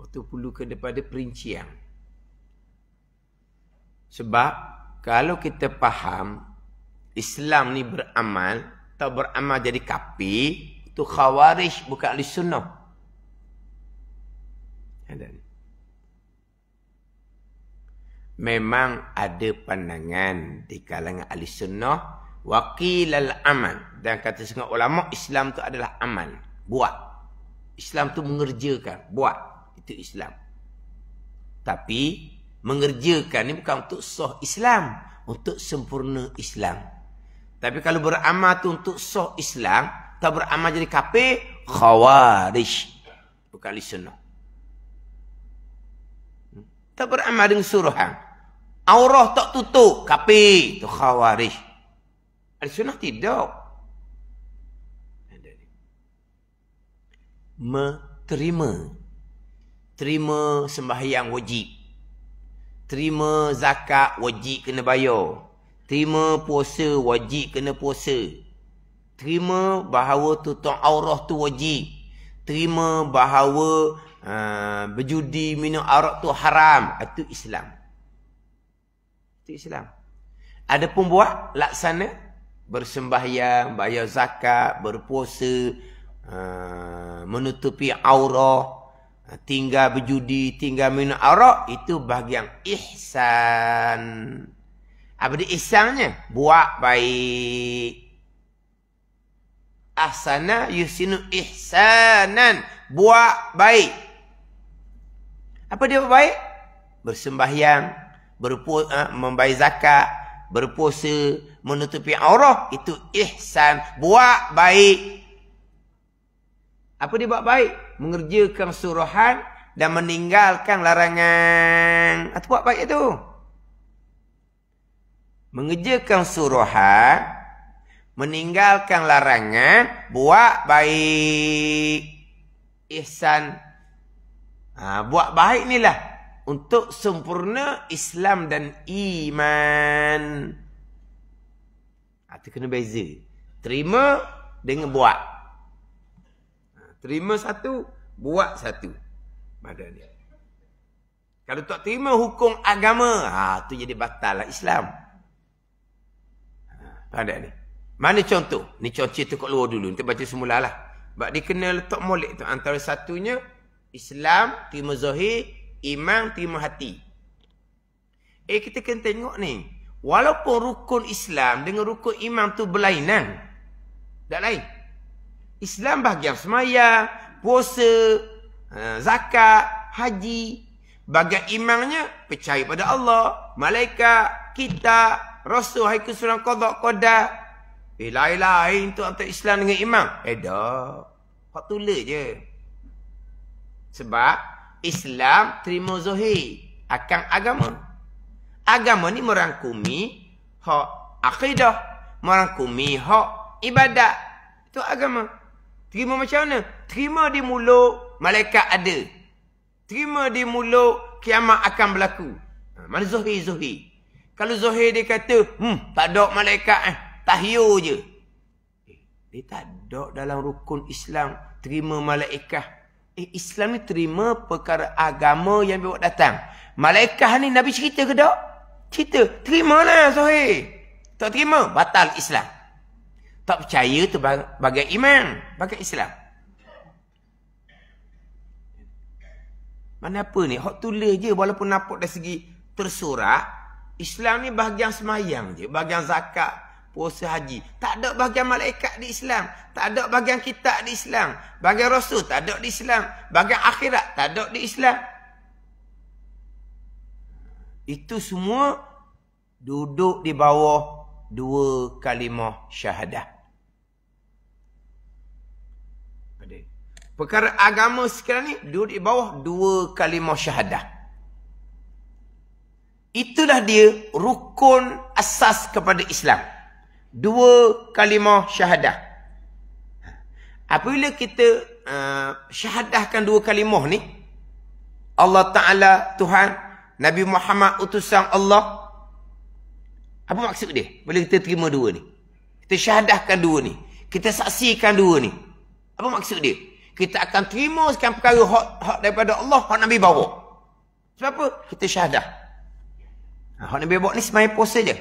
Itu perlu kepada perincian. Sebab kalau kita faham Islam ni beramal, tak beramal jadi kafir, itu khawarij bukan ahli sunnah. Memang ada pandangan di kalangan ahli sunnah waqilal amal, dan kata setengah ulama Islam tu adalah amal, buat. Islam tu mengerjakan, buat, itu Islam. Tapi mengerjakan ni bukan untuk sah Islam, untuk sempurna Islam. Tapi kalau beramal tu untuk sah Islam, tak beramal jadi kafir, khawarij, bukan ahli sunnah. Tak beramal dengan suruhan, aurah tak tutup, kafir, tu khawarij. Ahli sunnah tidak. Terima sembahyang wajib. Terima zakat wajib kena bayar. Terima puasa wajib kena puasa. Terima bahawa tutup aurah tu wajib. Terima bahawa berjudi minum arak tu haram. Itu Islam. Itu Islam. Adapun buat laksana bersembahyang, bayar zakat, berpuasa, menutupi aurah, tinggal berjudi, tinggal minum arak, itu bahagian ihsan. Apa dia ihsannya? Buat baik. Ahsana yusinu ihsanan. Buat baik. Apa dia buat baik? Bersembahyang, membayar zakat, berpuasa, menutupi aurah, itu ihsan, buat baik. Apa dia buat baik? Mengerjakan suruhan dan meninggalkan larangan. Itu buat baik itu. Mengerjakan suruhan, meninggalkan larangan, buat baik. Ihsan. Buat baik inilah untuk sempurna Islam dan iman. Itu kena beza. Terima dengan buat. Terima satu, buat satu. Badan dia. Kalau tak terima hukum agama, tu jadi batal lah Islam. Badan ni. Mana contoh? Ni contoh cerita kat luar dulu. Kita baca semula lah. Sebab dia kena letak molek tu. Antara satunya, Islam, terima zahir, iman, terima hati. Kita kena tengok ni. Walaupun rukun Islam dengan rukun iman tu berlainan. Tak lain. Islam bahagian semaya, puasa, zakat, haji. Bahagian imannya, percaya pada Allah, malaikat, kita, Rasul, hari kesulitan qada qadar. Lain-lain tu antara Islam dengan iman. Dah. Hak tulis je. Sebab Islam terima zahir akan agama. Agama ni merangkumi hak akidah, merangkumi hak ibadat. Itu agama. Terima macam mana? Terima di mulut malaikat ada. Terima di mulut kiamat akan berlaku. Mana zahir. Kalau zahir dia kata, tak ada malaikat tahyur je. Dia tak ada dalam rukun Islam terima malaikat. Islam ni terima perkara agama yang bawa datang. Malaikat ni Nabi cerita ke tak? Cerita. Terimalah zahir. Tak terima, batal Islam. Tak percaya tu bagai iman, bagai Islam. Mana apa ni? Hak tulis je walaupun nampak dari segi tersurat. Islam ni bahagian semayang je, bahagian zakat, puasa, haji. Tak ada bahagian malaikat di Islam. Tak ada bahagian kitab di Islam. Bahagian rasul tak ada di Islam. Bahagian akhirat tak ada di Islam. Itu semua duduk di bawah 2 kalimah syahadah. Perkara agama sekarang ni duduk di bawah 2 kalimah syahadah. Itulah dia rukun asas kepada Islam. 2 kalimah syahadah. Apabila kita syahadahkan 2 kalimah ni, Allah Ta'ala Tuhan, Nabi Muhammad utusan Allah. Apa maksud dia? Bila kita terima 2 ni. Kita syahadahkan 2 ni. Kita saksikan 2 ni. Apa maksud dia? Kita akan terima sekian perkara hak daripada Allah, hak Nabi bawa. Sebab apa? Kita syahadah. Hak Nabi bawa ni semai puasa je.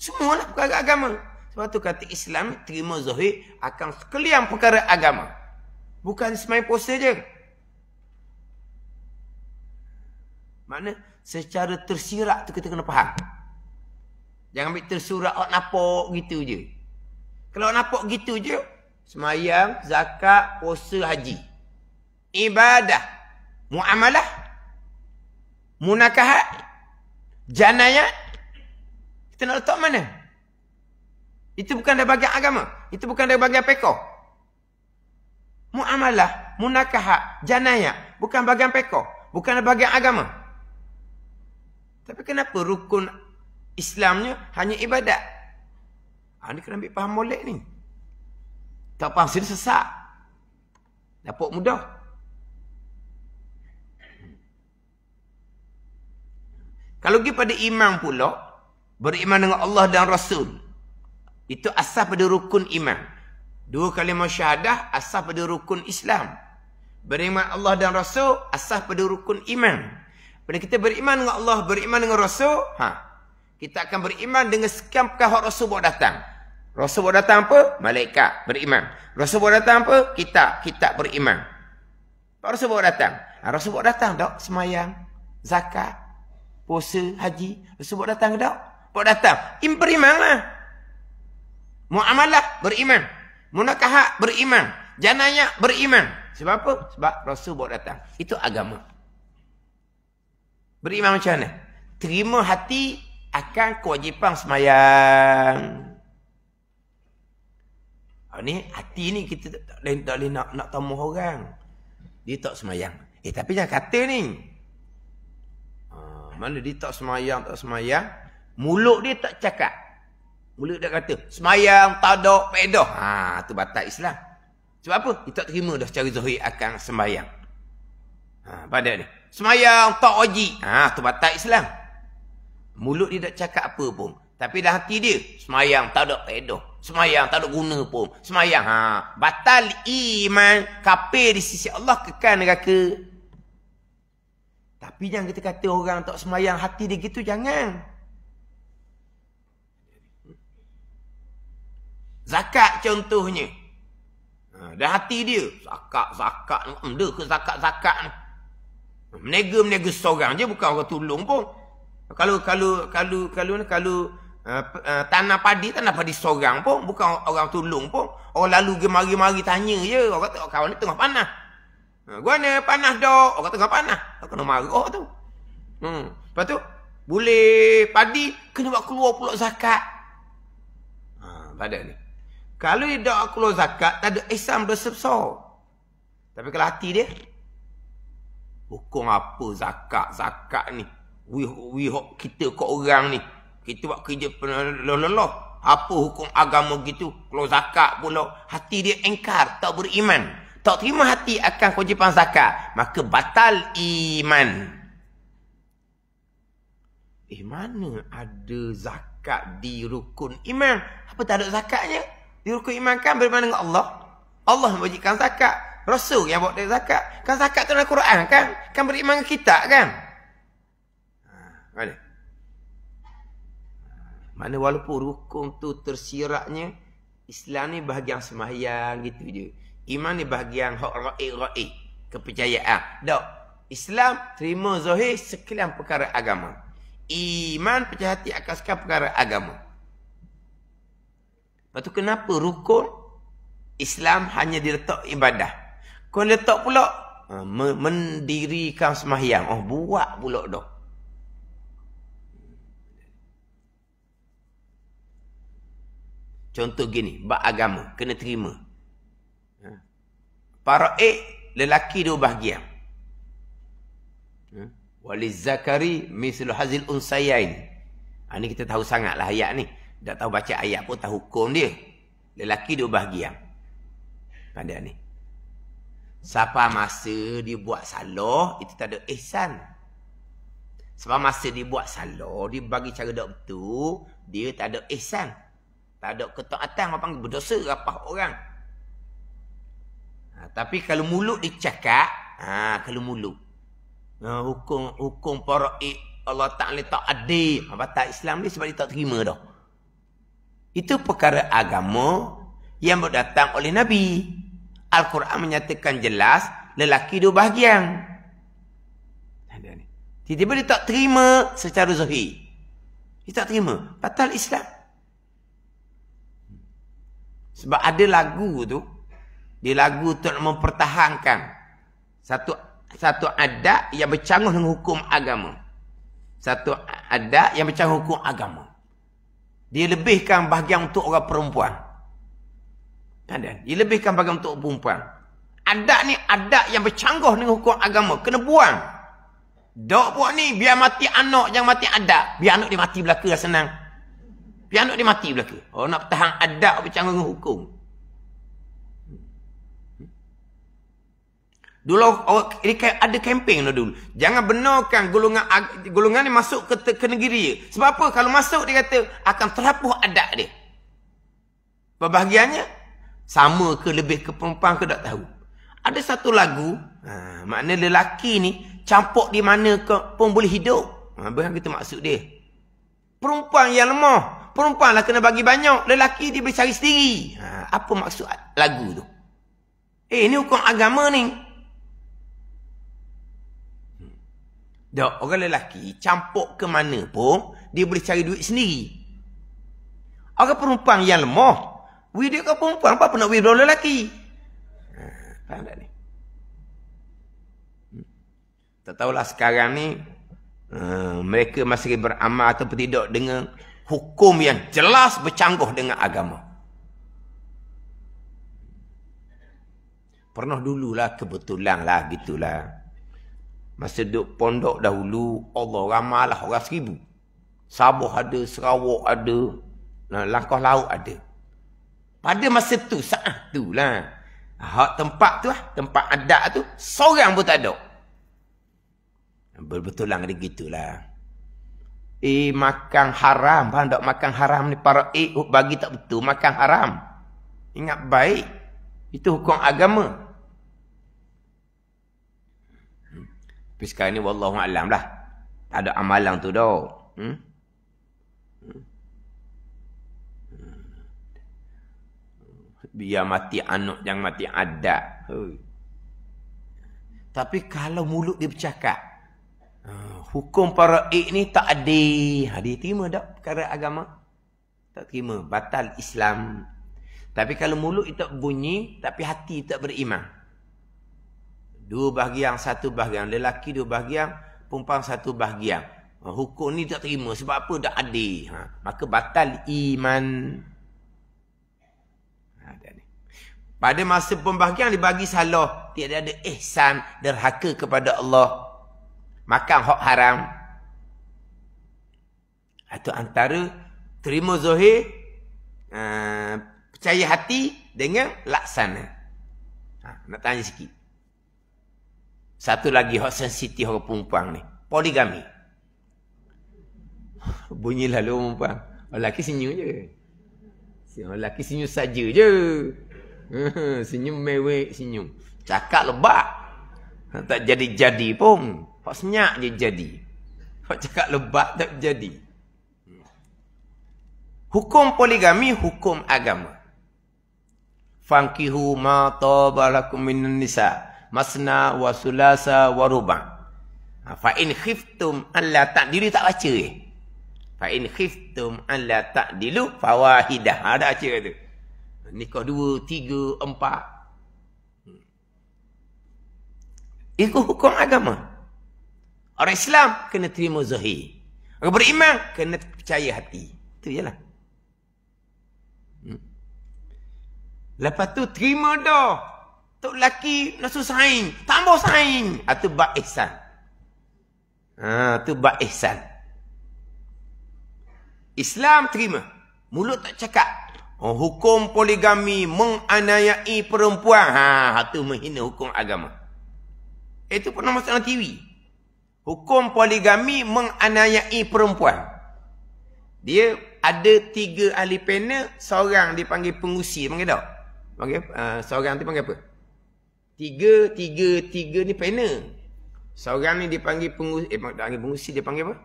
Semualah perkara agama. Sebab tu kata Islam terima zahir akan sekalian perkara agama. Bukan semai puasa je. Makna secara tersirat tu kita kena faham. Jangan ambil tersurat hak nampak gitu je. Kalau nampak gitu je, semayang, zakat, puasa, haji. Ibadah, muamalah, munakahat, janayat. Kita nak letak mana? Itu bukan dari bahagian agama. Itu bukan dari bahagian pekoh. Muamalah, munakahat, janayat. Bukan bahagian pekoh. Bukan dari bahagian agama. Tapi kenapa rukun Islamnya hanya ibadat? Ini kena ambil faham molek ni. Tak faham sini sesak. Dapat mudah. Kalau pergi pada iman pula, beriman dengan Allah dan Rasul. Itu asas pada rukun iman. 2 kalimah syahadah, asas pada rukun Islam. Beriman Allah dan Rasul, asas pada rukun iman. Bila kita beriman dengan Allah, beriman dengan Rasul, kita akan beriman dengan sekian perkara Rasul bawa datang. Rasul bawa datang apa? Malaikat, beriman. Rasul bawa datang apa? Kitab beriman. Apa Rasul bawa datang? Rasul bawa datang tak? Semayang, zakat, puasa, haji. Rasul bawa datang tak? Bawa datang. Berimanlah. Muamalah, beriman. Munakahat, beriman. Janayah, beriman. Sebab apa? Sebab Rasul bawa datang. Itu agama. Beriman macam mana? Terima hati akan kewajipan semayang. Ni hati ni kita tak boleh nak tamuh orang. Dia tak semayang. Tapi jangan kata ni. Mana dia tak semayang. Mulut dia tak cakap. Mulut dia kata, semayang tak ada pedah. Tu batal Islam. Sebab apa? Dia tak terima dah secara zahir akan sembayang. Pada ni. Semayang tak wajib. Tu batal Islam. Mulut dia tak cakap apa pun. Tapi dalam hati dia, semayang tak ada pedah. Semayang tak ada guna pun. Semayang, batal iman, kafir di sisi Allah, kekal neraka. Tapi jangan kita kata orang tak semayang hati dia gitu, jangan. Zakat contohnya. Dah hati dia, zakat ni, dia ke zakat ni. Menega seorang je, bukan orang tolong pun. Kalau tanah padi seorang pun, bukan orang tolong pun. Orang lalu ke mari-mari tanya je. Orang kata, kawan ni tengah panah. Gua ni panah dah. Orang tengah panah. Orang kena marah tu. Lepas tu, boleh padi, kena buat keluar pula zakat. Pada ni. Kalau dia tak keluar zakat, tak ada ihsan dosa besar. Tapi kalau hati dia, Hukum apa zakat ni? We kita kau orang ni. Kita buat kerja lelah. Apa hukum agama gitu? Kalau zakat pula, hati dia engkar, tak beriman. Tak terima hati akan kewajipan zakat. Maka batal iman. Mana ada zakat di rukun iman? Apa tak ada zakatnya? Di rukun iman kan beriman dengan Allah. Allah mewajibkan zakat. Rasul yang bawa dari zakat. Kan zakat tu dalam Quran kan? Kan beriman dengan kita kan? Mana? Mana walaupun rukun tu tersiraknya, Islam ni bahagian sembahyang gitu je. Iman ni bahagian hak ra'i, kepercayaan. Tak. Islam terima zahir sekalian perkara agama. Iman percaya hati akan sekalian perkara agama. Lepas tu kenapa rukun Islam hanya diletak ibadah? Kau letak pula mendirikan sembahyang. Buat pula dah. Contoh gini, bab agama kena terima. Faraid lelaki dua bahagian. Waliz zakari mislu hazil unsayain. Ini kita tahu sangatlah ayat ni. Tak tahu baca ayat pun tahu hukum dia. Lelaki dua bahagian. Pada ni. Siapa masa dia buat salah, itu tak ada ihsan. Sebab masa dia buat salah, dia bagi cara tak betul, dia tak ada ihsan. Tak ada ketaatan, orang panggil berdosa rapah orang. Tapi kalau mulut dicakap, kalau mulut. Hukum faraid Allah Ta'ala tak adil. Batal Islam ni sebab dia tak terima dah. Itu perkara agama yang berdatang oleh Nabi. Al-Quran menyatakan jelas, lelaki dua bahagian. Tiba-tiba dia tak terima secara zahir. Dia tak terima. Batal Islam. Sebab ada lagu tu, dia lagu tu nak mempertahankan satu adat yang bercanggah dengan hukum agama. Satu adat yang bercanggah hukum agama. Dia lebihkan bahagian untuk orang perempuan. Dia lebihkan bahagian untuk perempuan. Adat ni adat yang bercanggah dengan hukum agama. Kena buang. Dok buat ni, biar mati anak, jangan mati adat. Biar anak dia mati belaka lah senang. Biar anak dia mati belaka. Nak pertahan adat bercanggah dengan hukum. Dulu ada kempen dulu. Jangan benarkan golongan ni masuk ke negeri. Sebab apa? Kalau masuk dia kata akan terhapus adat dia. Perbahagiannya sama ke lebih ke perempuan ke tak tahu. Ada satu lagu, makna lelaki ni campur di mana ke pun boleh hidup. Bukan kita maksud dia. Perempuan yang lemah, perempuan lah kena bagi banyak, lelaki dia boleh cari sendiri. Apa maksud lagu tu? Ini hukum agama ni. Tak, orang lelaki campur ke mana pun, dia boleh cari duit sendiri. Orang perempuan yang lemah, dia ke perempuan, apa nak withdraw lelaki? Faham tak ni? Tak tahulah sekarang ni, mereka masih beramal atau tidak dengan hukum yang jelas bercanggah dengan agama. Pernah dululah, kebetulan lah, gitulah. Masa duduk pondok dahulu, Allah ramailah orang 1000. Sabah ada, Sarawak ada, Langkah Laut ada. Pada masa tu, saat tu lah. Hak tempat tu lah, tempat adat tu, seorang pun tak ada. Betul-betulan dia gitulah. Makan haram, faham tak? Makan haram ni para bagi tak betul, makan haram. Ingat baik, itu hukum agama. Tapi sekarang ni wallahualam lah. Tak ada amalan tu dah. Biar mati anak, jangan mati adat. Tapi kalau mulut dia bercakap, hukum faraid ni tak adil. Dia terima tak perkara agama? Tak terima. Batal Islam. Tapi kalau mulut dia tak bunyi, tapi hati tak beriman. Dua bahagian, satu bahagian. Lelaki dua bahagian, perempuan satu bahagian. Hukum ni tak terima. Sebab apa? Tak adil. Maka batal iman. Pada masa pembahagian dia bagi salah. tiada ada ihsan derhaka kepada Allah, makan hak haram. Itu antara terima zahir, percaya hati dengan laksana. Nak tanya sikit. Satu lagi hak sensitif orang perempuan ni, poligami. Bunyi lalu orang perempuan. Orang lelaki senyum je. Orang lelaki senyum saja je. Senyum mewek, senyum. Cakap lebat. Tak jadi-jadi pun. Hak senyap je jadi. Hak cakap lebat tak jadi. Hukum poligami, hukum agama. Fankihu ma tabalakum minan nisa masna wa sulasa wa ruba. Fa in khiftum alla ta'dilu, tak baca Fa in khiftum alla ta'dilu fawahidah. Ada baca tu. Nikah 2, 3, 4. Itu hukum agama. Orang Islam kena terima zahir. Orang beriman kena percaya hati. Itu je lah. Lepas tu terima dah. Tok lelaki nafsu saing, tambah saing. Itu bab ihsan. Itu bab ihsan. Islam terima. Mulut tak cakap. Hukum poligami menganiayai perempuan. Itu menghina hukum agama. Itu pernah masuk dalam TV. Hukum poligami menganiayai perempuan. Dia ada 3 ahli panel, seorang dipanggil pengusi, panggil tak? Panggil seorang tu panggil apa? 3 ni panel. Seorang ni dipanggil pengusi, panggil pengusi dia panggil apa?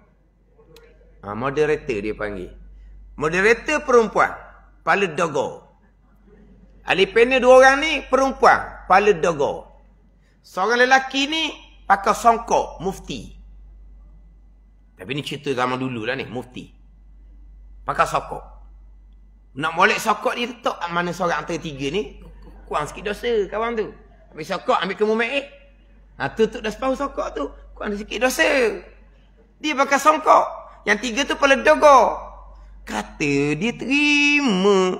Moderator dia panggil. Moderator perempuan, kepala dogo. Ahli panel 2 orang ni perempuan, kepala dogo. Seorang lelaki ni pakai songkok, mufti. Tapi ni cerita zaman dulu lah ni, mufti. Pakai songkok. Nak molek sokok dia letak mana seorang antara 3 ni, kurang sikit dosa kawan tu. Ambil sokok, ambil ke mumek. Tutup dah separuh sokok tu, kurang sikit dosa. Dia pakai songkok. Yang 3 tu kepala dogo. Kata dia terima.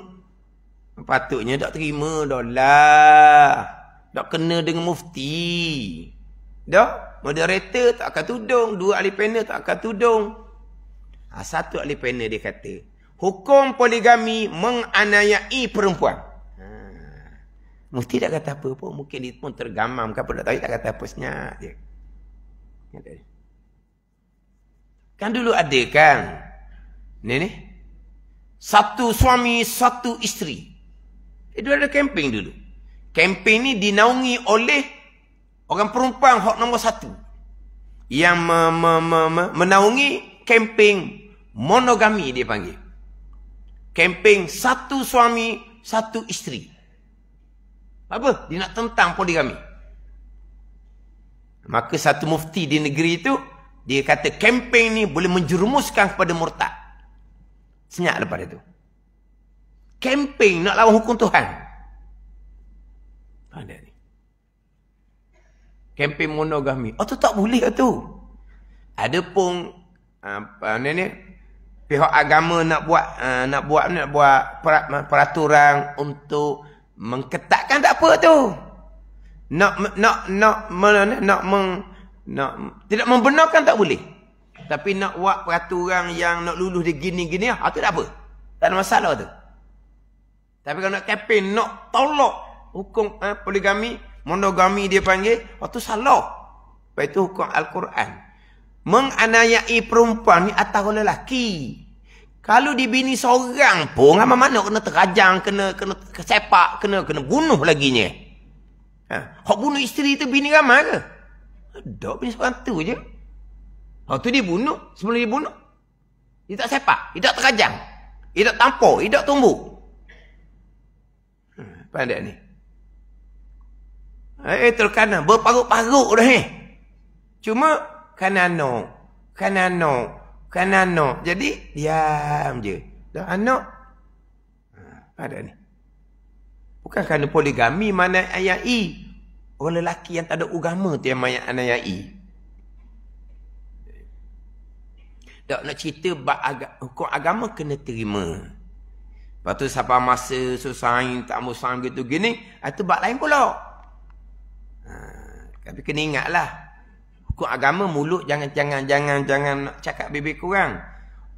Patutnya tak terima dah lah. Tak kena dengan mufti. Dah, moderator tak akan tudung. 2 ahli panel tak akan tudung. Satu ahli panel dia kata, hukum poligami menganiayai perempuan. Mufti tak kata apa pun. Mungkin dia pun tergamam ke apa. Tak kata apa, senyap je. Kan dulu ada kan. Ni. Satu suami, satu isteri. Itu ada kempen dulu. Kempen ni dinaungi oleh orang perempuan hak nombor 1. Yang menaungi kempen monogami dia panggil. Kempen satu suami, satu isteri. Apa? Dia nak tentang poligami. Maka satu mufti di negeri itu, dia kata kempen ni boleh menjerumuskan kepada murtad. Senyap lepas itu. Kempen nak lawan hukum Tuhan. Ada ni. Kempen monogami. Tu tak boleh tu. Ada pun pihak agama nak buat peraturan untuk mengketatkan, tak apa tu. Tidak membenarkan tak boleh. Tapi nak buat peraturan yang nak lulus dia gini-gini, tu tak apa. Tak ada masalah tu. Tapi kalau nak kempen, nak tolak hukum poligami, monogami dia panggil, tu salah. Lepas itu hukum Al-Quran. Menganiayai perempuan ni atas orang lelaki. Kalau dibini seorang pun, mana kena terajang, kena kesepak, kena bunuh laginya. Hak bunuh isteri tu bini ramai ke? Tak, bini seorang tu je. Tu dia bunuh, sebelum dia bunuh, dia tak sepak, dia tak terajang, dia tak tampar, dia tak tumbuk. Pandai ni. Terkadang berparuk-paruk dah Cuma kanano. Jadi diam je. Dah anak. Ada ni. Bukan kerana poligami mana ayai. Orang lelaki yang tak ada agama tu yang ayai. Tak nak cerita hukum agama kena terima. Lepas tu sampai masa susah tak musang gitu gini, itu bab lain pula. Tapi kena ingatlah. Hukum agama mulut jangan nak cakap bibir kurang.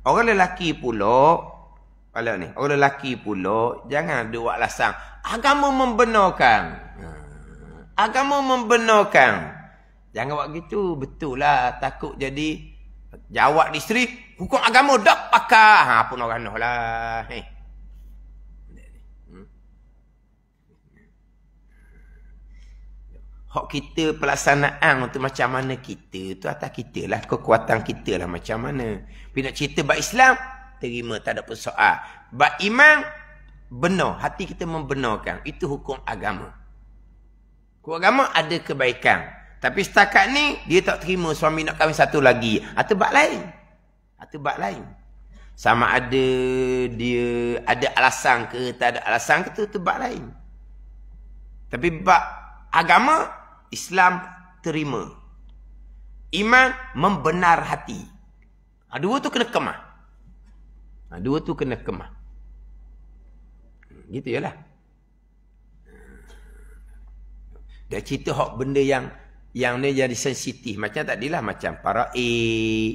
Orang lelaki pula, orang lelaki pula jangan ada buat lasang. Agama membenarkan. Agama membenarkan. Jangan buat gitu. Betul lah. Takut jadi jawab di isteri. Hukum agama dak pakar. Pun orang noh lah. Hak kita pelaksanaan tu macam mana kita. Tu atas kita lah. Kekuatan kita lah macam mana. Bila nak cerita bab Islam, terima. Tak ada pun soal. Bab iman, benar. Hati kita membenarkan. Itu hukum agama. Hukum agama ada kebaikan. Tapi setakat ni, dia tak terima suami nak kahwin satu lagi. Itu bab lain. Itu bab lain. Sama ada dia ada alasan ke, tak ada alasan ke, tu bab lain. Tapi bab agama, Islam terima. Iman membenar hati. Dua tu kena kemah. Dua tu kena kemah. Gitu je lah. Dia cerita hak benda yang ni jadi sensitif. Macam tadilah macam paraik.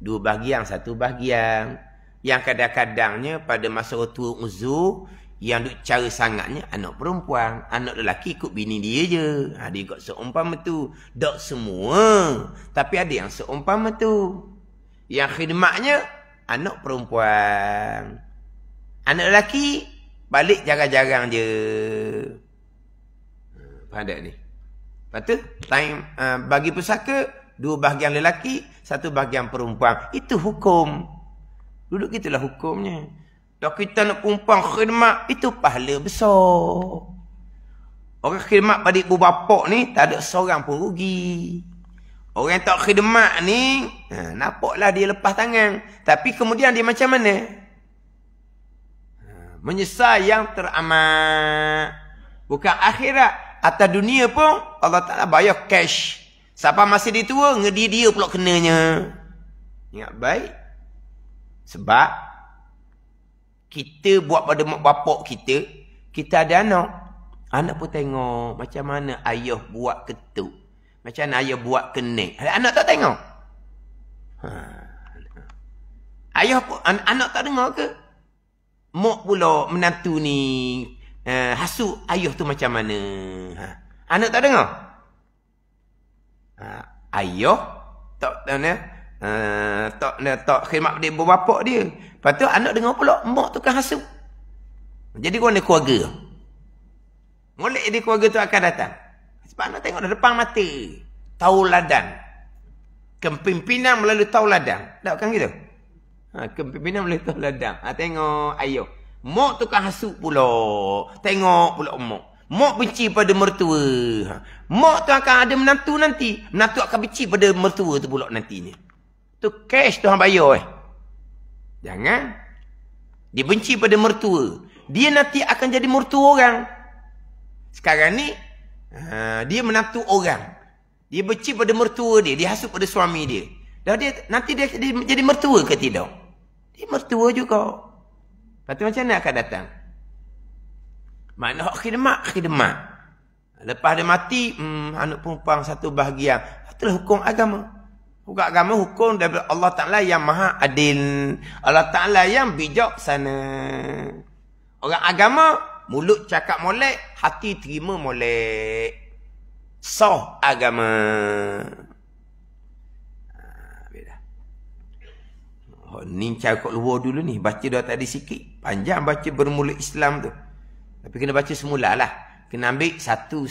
Dua bahagian, satu bahagian. Yang kadang-kadangnya pada masa tua uzur, yang duk cara sangatnya anak perempuan. Anak lelaki ikut bini dia je. Dia ikut seumpama tu. Tak semua. Tapi ada yang seumpama tu. Yang khidmatnya anak perempuan. Anak lelaki balik jarang-jarang je. Faham tak ni? Lepas tu, time, bagi pusaka, dua bahagian lelaki, satu bahagian perempuan. Itu hukum. Duduk gitulah hukumnya. Kalau kita nak perempuan khidmat, itu pahala besar. Orang khidmat pada ibu bapa ni, tak ada seorang pun rugi. Orang yang tak khidmat ni, nampaklah dia lepas tangan. Tapi kemudian dia macam mana? Menyesal yang teramat. Bukan akhirat. Atas dunia pun, Allah Ta'ala bayar cash. Siapa masih dia tua, dia pula kenanya. Ingat baik. Sebab, kita buat pada mak bapak kita, kita ada anak. Anak pun tengok macam mana ayah buat ketuk. Macam mana ayah buat kenik. Anak tak tengok. Ayah pun, anak tak dengar ke? Mak pula menantu ni hasut ayah tu macam mana. Anak tak dengar. Ayah tak khidmat pada ibu bapa dia. Lepas tu anak dengar pula mak tu kan hasut. Jadi kau ni keluarga. Molek di keluarga tu akan datang. Sebab anak tengok depan mata. Tauladan. Kepimpinan melalui tauladan. Tak kan gitu? Kepimpinan melalui tauladan. Tengok ayah. Mak tu kan hasut pula. Tengok pula mak. Mak benci pada mertua. Mak tu akan ada menantu nanti. Menantu akan benci pada mertua tu pula nantinya. Tu cash tu hang bayar Jangan. Dia benci pada mertua. Dia nanti akan jadi mertua orang. Sekarang ni, dia menantu orang. Dia benci pada mertua dia. Dia hasut pada suami dia. Dan nanti dia jadi mertua ke tidak? Dia mertua juga. Lepas tu macam mana akan datang? Makna hak khidmat. Lepas dia mati, anak perempuan satu bahagian. Itulah hukum agama. Hukum agama, hukum daripada Allah Ta'ala yang maha adil. Allah Ta'ala yang bijaksana. Orang agama, mulut cakap molek, hati terima molek. Sah agama. Ni cara kat luar dulu ni. Baca dah tadi sikit. Panjang baca bermula Islam tu. Tapi kena baca semula lah. Kena ambil satu.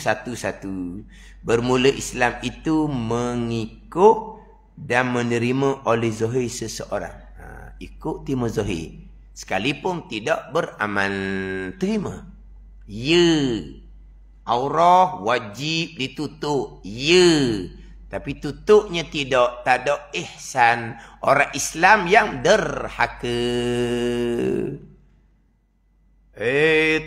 Bermula Islam itu mengikut dan menerima oleh zahir seseorang. Ikut terima zahir. Sekalipun tidak beramal terima. Ya. Aurah wajib ditutup. Ya. Tapi tutupnya tidak. Tak ada ihsan. Orang Islam yang derhaka.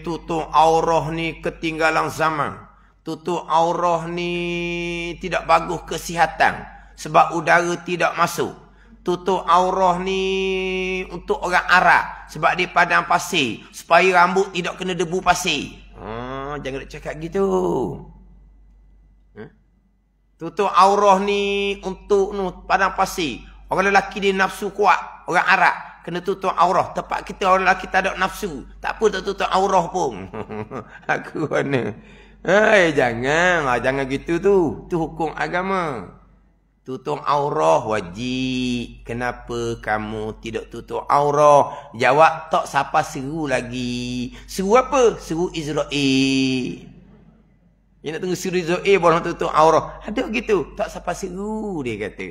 Tutup aurah ni ketinggalan zaman. Tutup aurah ni tidak bagus kesihatan. Sebab udara tidak masuk. Tutup aurah ni untuk orang Arab. Sebab dia padang pasir. Supaya rambut tidak kena debu pasir. Jangan nak cakap gitu. Tutup aurah ni untuk padang pasir. Orang lelaki dia nafsu kuat. Orang Arab kena tutup aurah. Tempat kita orang lelaki tak ada nafsu. Tak apa tak tutup aurah pun. Aku mana? Jangan. Jangan gitu tu. Tu hukum agama. Tutup aurah wajib. Kenapa kamu tidak tutup aurah? Jawab tak siapa seru lagi. Seru apa? Seru Israel. Dia nak tunggu seru Israel baru tutup aurah. Ada gitu. Tak siapa seru dia kata.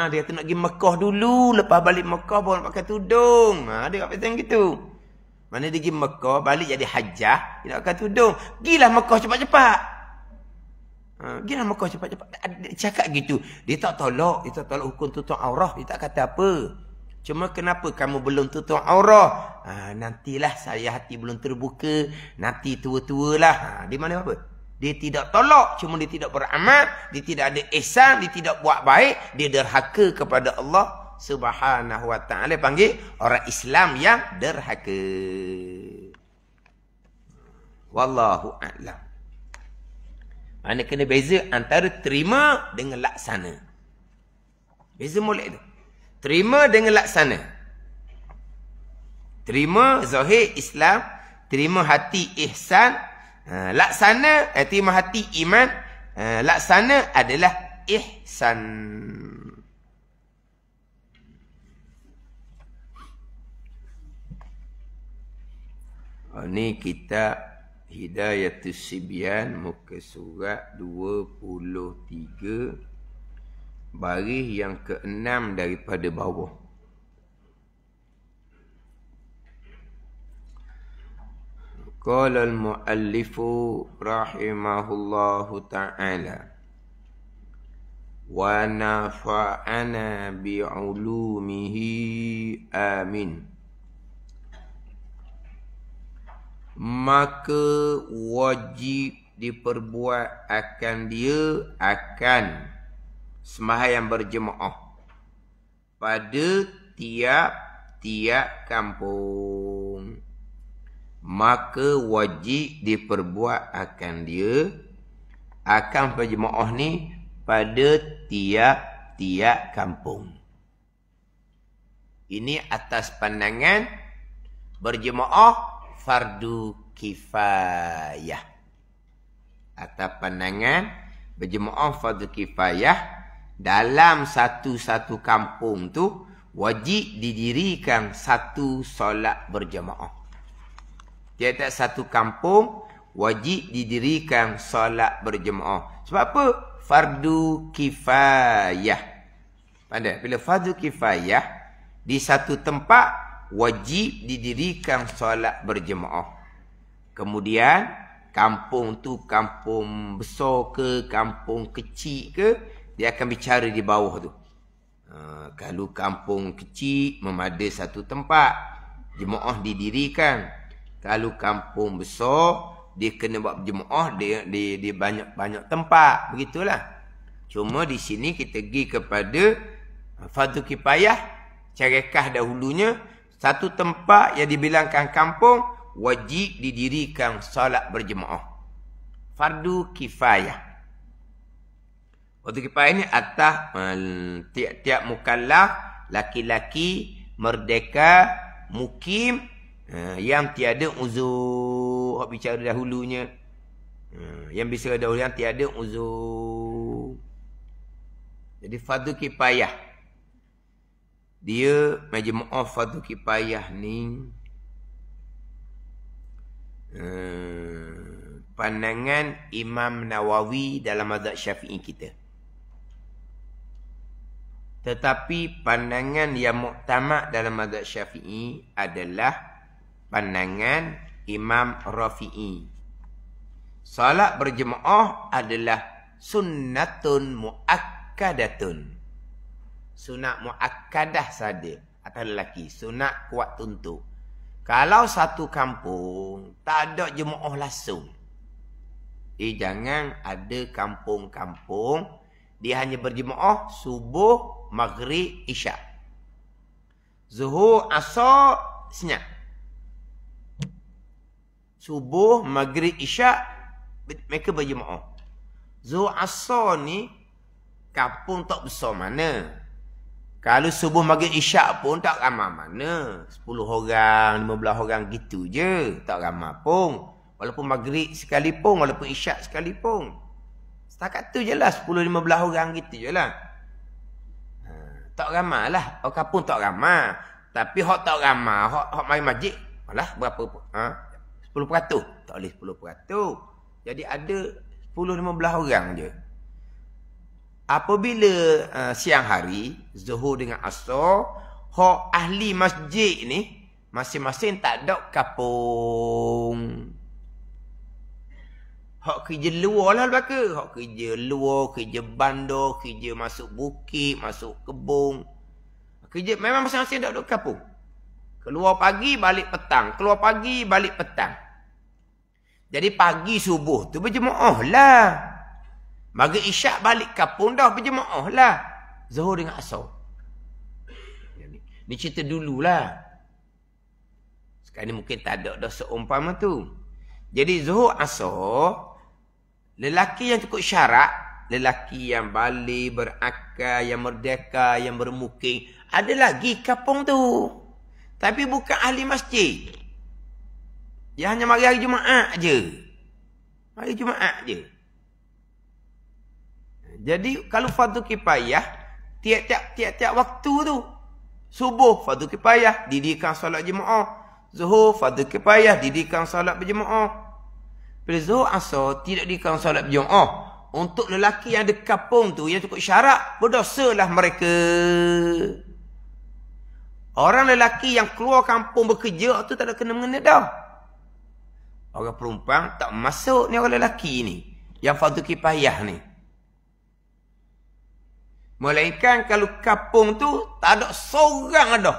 Dia kata nak pergi Mekah dulu. Lepas balik Mekah baru nak pakai tudung. Dia kata macam gitu. Mana dia pergi Mekah balik jadi hajjah. Dia nak pakai tudung. Gilah Mekah cepat-cepat. Gila Mekah cepat-cepat. Cakap gitu. Dia tak tolak. Dia tak tolak hukum tutup aurah. Dia tak kata apa. Cuma kenapa kamu belum tutup aurah? Nantilah saya hati belum terbuka. Nanti tua-tua lah. Di mana apa? Dia tidak tolak. Cuma dia tidak beramal. Dia tidak ada ihsan. Dia tidak buat baik. Dia derhaka kepada Allah Subhanahu wa ta'ala. Panggil orang Islam yang derhaka. Wallahu a'lam. Mana kena beza antara terima dengan laksana. Beza molek tu. Terima dengan laksana. Terima zahir Islam. Terima hati ihsan. Laksana, terima hati iman. Laksana adalah ihsan. Ini kita Hidayatus Sibyan, muka surat 23, baris yang ke-6 daripada bawah. Qala al-muallifu rahimahullahu ta'ala wa nafa'ana bi'ulumihi amin. Maka wajib diperbuat akan dia akan sembahyang berjemaah pada tiap-tiap kampung. Maka wajib diperbuat akan dia akan berjemaah ni pada tiap-tiap kampung. Ini atas pandangan berjemaah fardu kifayah. Atas pandangan berjemaah fardu kifayah, dalam satu-satu kampung tu wajib didirikan satu solat berjemaah. Tiap-tiap satu kampung wajib didirikan solat berjemaah. Sebab apa? Fardu kifayah. Pandai, bila fardu kifayah di satu tempat wajib didirikan solat berjemaah. Kemudian kampung tu kampung besar ke kampung kecil ke, dia akan bicara di bawah tu. Kalau kampung kecil memada satu tempat, jemaah didirikan. Kalau kampung besar, dia kena buat jemaah di banyak-banyak tempat. Begitulah. Cuma di sini kita pergi kepada fardu kifayah. Carekah dahulunya, satu tempat yang dibilangkan kampung wajib didirikan solat berjemaah. Fardu kifayah. Fardu kifayah ini atas tiap-tiap mukallaf, laki-laki, merdeka, mukim, yang tiada uzur. Hak bicara dahulunya. Yang bicara dahulu yang tiada uzur. Jadi fardu kifayah. Dia majmu'ah fardu kifayah ni pandangan Imam Nawawi dalam mazhab Syafi'i kita. Tetapi pandangan yang muktamad dalam mazhab Syafi'i adalah pandangan Imam Rafi'i. Salat berjemaah adalah sunnatun muakkadatun. Sunat muakkadah saja atas lelaki. Sunat kuat tuntut. Kalau satu kampung tak ada jemaah langsung. Jangan ada kampung-kampung dia hanya berjemaah subuh, maghrib, isyak. Zuhur, asar, senyap. Subuh, maghrib, isyak mereka berjemaah. Zuhur Asar ni kampung tak besar mana. Kalau subuh maghrib isyak pun tak ramai mana. 10 orang, 15 orang gitu je. Tak ramai pun. Walaupun maghrib sekalipun, walaupun isyak sekalipun. Setakat tu je lah, 10-15 orang gitu je lah. Tak ramai lah. Orang kampung tak ramai. Tapi hak tak ramai, hak mari masjid, malah berapa? 10%. Tak boleh 10%. Jadi ada 10-15 orang je. Apabila siang hari, zuhur dengan asar, hak ahli masjid ni, masing-masing tak ada kampung. Hak kerja luar lah belaka. Hak kerja luar, kerja bandar, kerja masuk bukit, masuk kebun. Kerja memang masing-masing tak duduk kampung. Keluar pagi, balik petang. Keluar pagi, balik petang. Jadi pagi subuh tu berjemaah lah. Maghrib isyak balik kampung dah berjemaah lah. Zuhur dengan asar. Ni cerita dululah. Sekarang ni mungkin tak ada dah seumpama tu. Jadi zuhur asar, lelaki yang cukup syarat, lelaki yang balik, berakal, yang merdeka, yang bermukim, ada lagi kampung tu. Tapi bukan ahli masjid. Dia hanya mari hari Jumaat je. Hari Jumaat je. Jadi kalau fardu kifayah, tiap-tiap waktu tu. Subuh fardu kifayah, didirikan solat jemaah. Zuhur fardu kifayah, didirikan solat berjemaah. Bila zuhur asar tidak didirikan solat berjemaah. Untuk lelaki yang ada kampung tu, yang cukup syarat, berdosalah mereka. Orang lelaki yang keluar kampung bekerja tu tak ada kena-mengena dah. Orang perempuan tak masuk ni orang lelaki ni. Yang fardu kifayah ni. Melainkan kalau kampung tu tak ada seorang ada.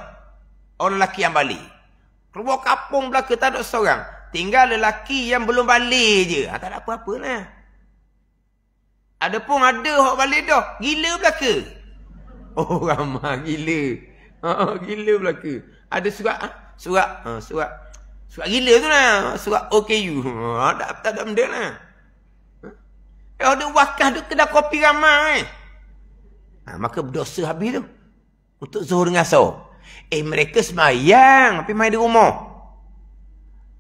Orang lelaki yang balik. Keluar kampung belaka tak ada seorang. Tinggal lelaki yang belum balik je. Tak ada apa-apa lah. Ada pun ada orang balik dah. Gila belaka. Oh ramai gila. Gila belaka. Ada surat gila tu lah. Surat OKU. Tak ada benda lah. Ada wakaf tu kedai kopi ramai. Maka berdosa habis tu. Untuk zuhur dengan asar. Mereka semayang. Tapi main di rumah.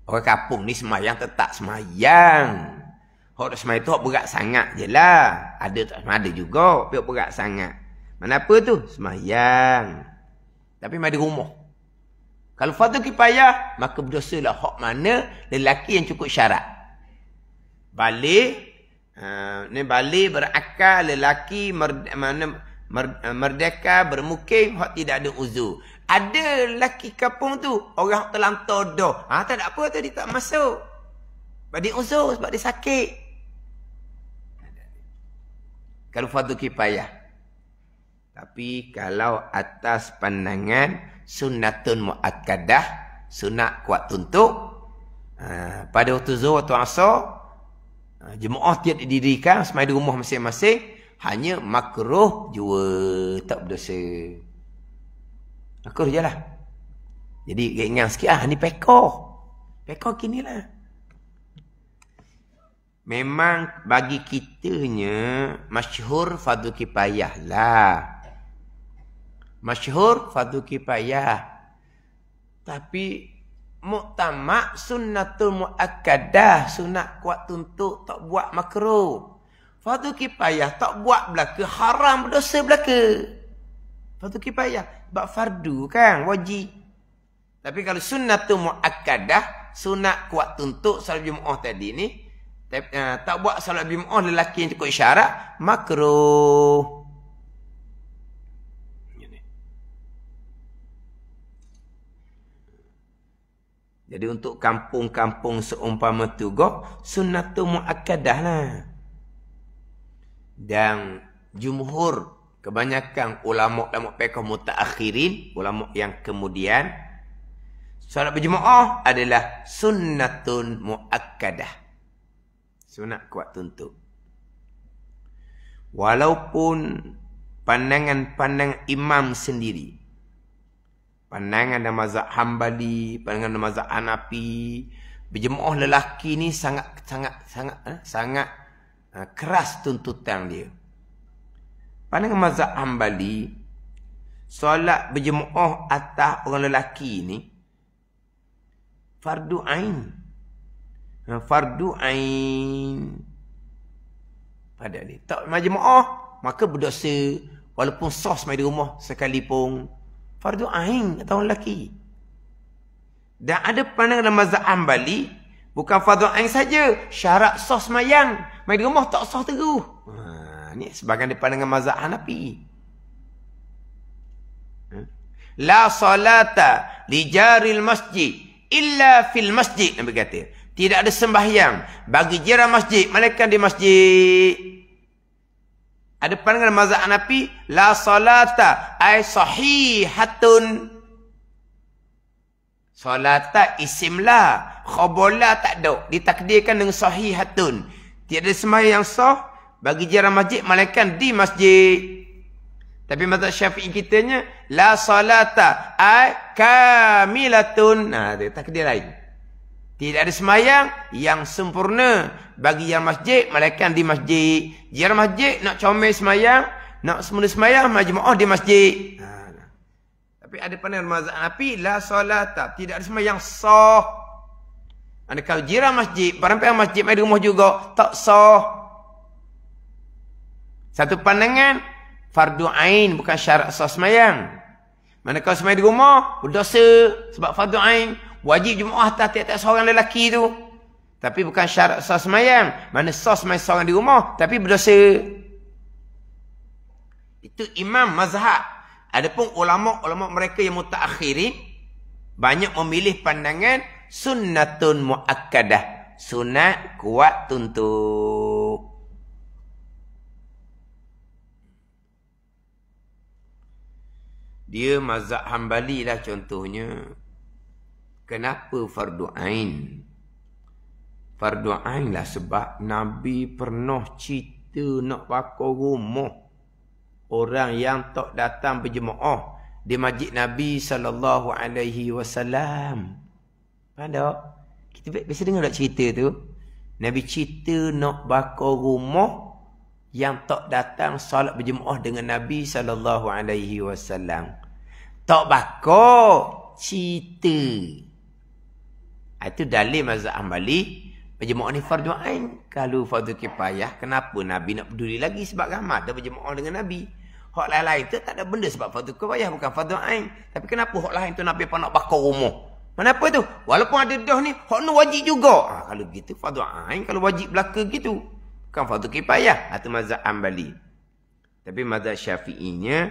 Orang kampung ni semayang tetap semayang. Orang semayang tu berat sangat je lah. Ada tak ada juga. Tapi berat sangat. Mana apa tu? Semayang. Tapi main di rumah. Kalau fardu kifayah, maka berdosa lah hak mana lelaki yang cukup syarat. Balik, balik berakal, lelaki merdeka, bermukim, hak tidak ada uzur. Ada lelaki kampung tu, orang terlantar dah. Tak ada apa tu, dia tak masuk. Sebab dia uzur, sebab dia sakit. Kalau fardu kifayah. Tapi kalau atas pandangan sunnatun mu'akkadah, sunat kuat tuntut, pada waktu zuhur atau asar, jemaah tidak didirikan, semai di rumah masing-masing, hanya makruh jua, tak berdosa. Makruh je lah. Jadi ingat sikit, ni pekoh. Pekoh kini lah. Memang bagi kitanya, masyhur fardu kifayah lah. Masyhur fardu kifayah. Tapi muktamad sunnatul muakkadah, sunat kuat tuntut, tak buat makruh. Fardu kifayah tak buat belaka, haram berdosa belaka. Fardu kifayah sebab fardu kan, wajib. Tapi kalau sunnatul muakkadah, sunat kuat tuntut salat Jumaat tadi ni, tak buat salat Jumaat lelaki yang cukup syarat, makruh. Jadi untuk kampung-kampung seumpama tu sunnatul muakkadah lah. Dan jumhur, kebanyakan ulama-ulama fiqh mutaakhirin, ulama yang kemudian, solat berjemaah adalah sunnatun muakkadah. Sunat kuat tuntut. Walaupun pandangan-pandangan imam sendiri, pandangan dan mazhab Hambali, pandangan dan mazhab Hanafi, berjemaah lelaki ni sangat keras tuntutan dia. Pandangan mazhab Hambali, solat berjemaah atas orang lelaki ni fardu ain. Fardu ain pada dia. Tak berjemaah, maka berdosa walaupun sos mai di rumah sekalipun. Fardu ain atas orang lelaki. Dan ada pandangan dalam mazhab Hambali, bukan fardu ain saja, syarat sos mayang mai di rumah tak sah terus. Ni sebagian daripada pandangan mazhab Hanafi. La salata li jaril masjid illa fil masjid, Nabi kata. Tidak ada sembahyang bagi jiran masjid melainkan di masjid. Ada pandangan mazhab Hanafi, la salata ay sahihatun. Salata isim la, khabar la tak ada, ditakdirkan dengan sahihatun. Tidak ada sembahyang sah bagi jiran masjid melainkan di masjid. Tapi mazhab Syafi'i kitanya la salata ay kamilatun. Dia takdir lain. Tidak ada sembahyang yang sempurna bagi jiran masjid melainkan di masjid. Jiran masjid nak comel sembahyang, nak semula sembahyang majmuah di masjid. Tapi ada pandangan mazhab Hanafi, la salata, tidak ada sembahyang sah. Kalau jiran masjid, barang masjid mai di rumah juga tak sah. Satu pandangan, fardu ain bukan syarat sah sembahyang. Manakala sembahyang di rumah berdosa sebab fardu ain. Wajib jemaah atas tiap-tiap seorang lelaki tu. Tapi bukan syarat sah sembahyang. Mana sah sembahyang seorang di rumah, tapi berdosa. Itu imam mazhab. Adapun ulama' mereka yang mutaakhirin, banyak memilih pandangan sunnatun muakkadah. Sunat kuat tuntut. Dia mazhab Hambali lah contohnya. Kenapa fardu ain? Fardu ain lah sebab Nabi pernah cerita nak bakar rumah orang yang tak datang berjemaah di masjid Nabi SAW. Ada? Kita biasa dengar tak cerita tu? Nabi cerita nak bakar rumah yang tak datang solat berjemaah dengan Nabi SAW. Tak bakar, cerita. Itu dalil mazhab Hambali, berjemaah ni fardu ain. Kalau fardu kifayah, kenapa Nabi nak peduli lagi? Sebab ramai dah berjemaah dengan Nabi. Hak lain-lain tu tak ada benda sebab fardu kifayah, bukan fardu ain. Tapi kenapa hak lain tu Nabi apa nak bakar rumah? Kenapa tu? Walaupun ada dah ni, hak ni wajib juga. Kalau gitu fardu ain, kalau wajib belaka gitu. Bukan fardu kifayah. Itu mazhab Hambali. Tapi mazhab Syafi'inya,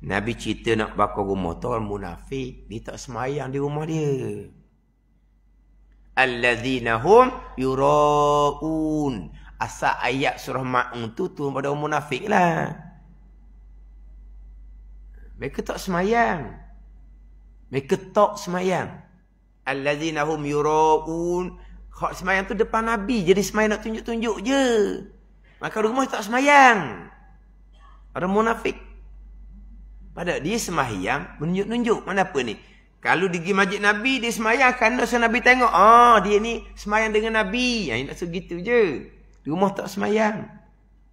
Nabi cerita nak bakar rumah tu orang munafik, dia tak semayang di rumah dia. Alladzina hum yura'un. Asal ayat surah Ma'un tu turun pada orang munafik lah. Mereka tak semayang. Mereka tak semayang. Alladzina hum yura'un. Hak semayang tu depan Nabi. Jadi semayang nak tunjuk-tunjuk je. Maka rumah tak semayang. Orang munafik. Padahal dia semayang menunjuk-nunjuk. Mana apa ni? Kalau pergi masjid Nabi, dia semayang kerana Nabi tengok. Dia ni semayang dengan Nabi. Yang nak segitu je. Di rumah tak semayang.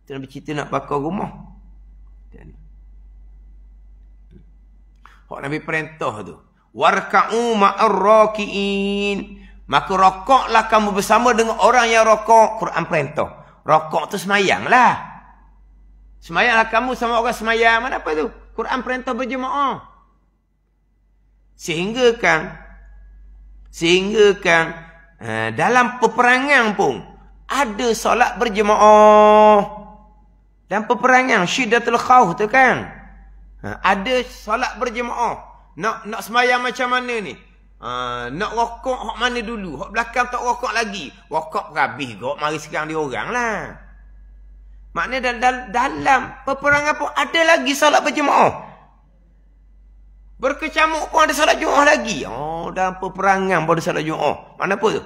Itu Nabi cerita nak bakar rumah. Hak Nabi perintah tu. Warka'u ma'ar raki'in. Maka rokoklah kamu bersama dengan orang yang rokok. Quran perintah. Rokok tu semayang lah. Semayanglah kamu sama orang semayang. Mana apa tu? Quran perintah berjemaah. Sehingga kan dalam peperangan pun ada solat berjemaah. Dalam peperangan Syiddatul Khawf tu kan ada solat berjemaah. Nak semayang macam mana ni? Nak rokok hak mana dulu? Hak belakang tak rokok lagi. Rokok habis kok, mari sekarang dia orang lah. Maknanya dalam peperangan pun ada lagi solat berjemaah. Berkecamuk pun ada salat Jumaat lagi. Dalam peperangan pun ada salat Jumaat. Mana apa tu?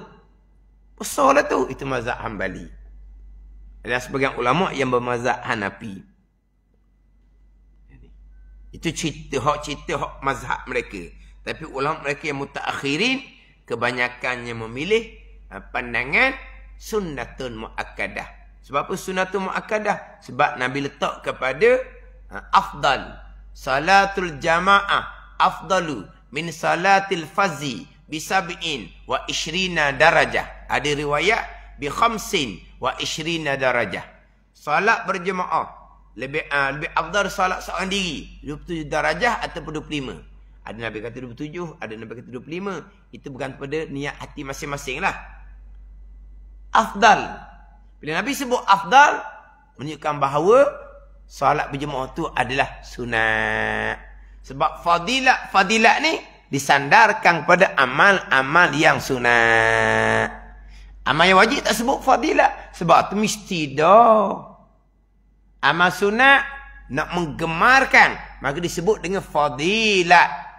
Besar lah tu. Itu mazhab Hambali. Ada sebagian ulama' yang bermazhab Hanafi. Itu cerita hak mazhab mereka. Tapi ulama mereka yang mutaakhirin, kebanyakannya memilih pandangan sunnatun muakkadah. Sebab apa sunnatul muakkadah? Sebab Nabi letak kepada afdal. Salatul jamaah afdalu min salatil fazi bisab'in wa ishrina darajah. Ada riwayat bi khamsin wa ishrina darajah. Salat berjemaah lebih afdal salat seorang diri 27 darajah ataupun 25. Ada Nabi kata 27, ada Nabi kata 25. Itu bukan pada niat hati masing-masing lah. Afdal. Bila Nabi sebut afdal, menunjukkan bahawa salat berjemaah tu adalah sunat. Sebab fadilat ni disandarkan pada amal-amal yang sunat. Amal yang wajib tak sebut fadilat. Sebab tu mesti dah. Amal sunat nak menggemarkan, maka disebut dengan fadilat.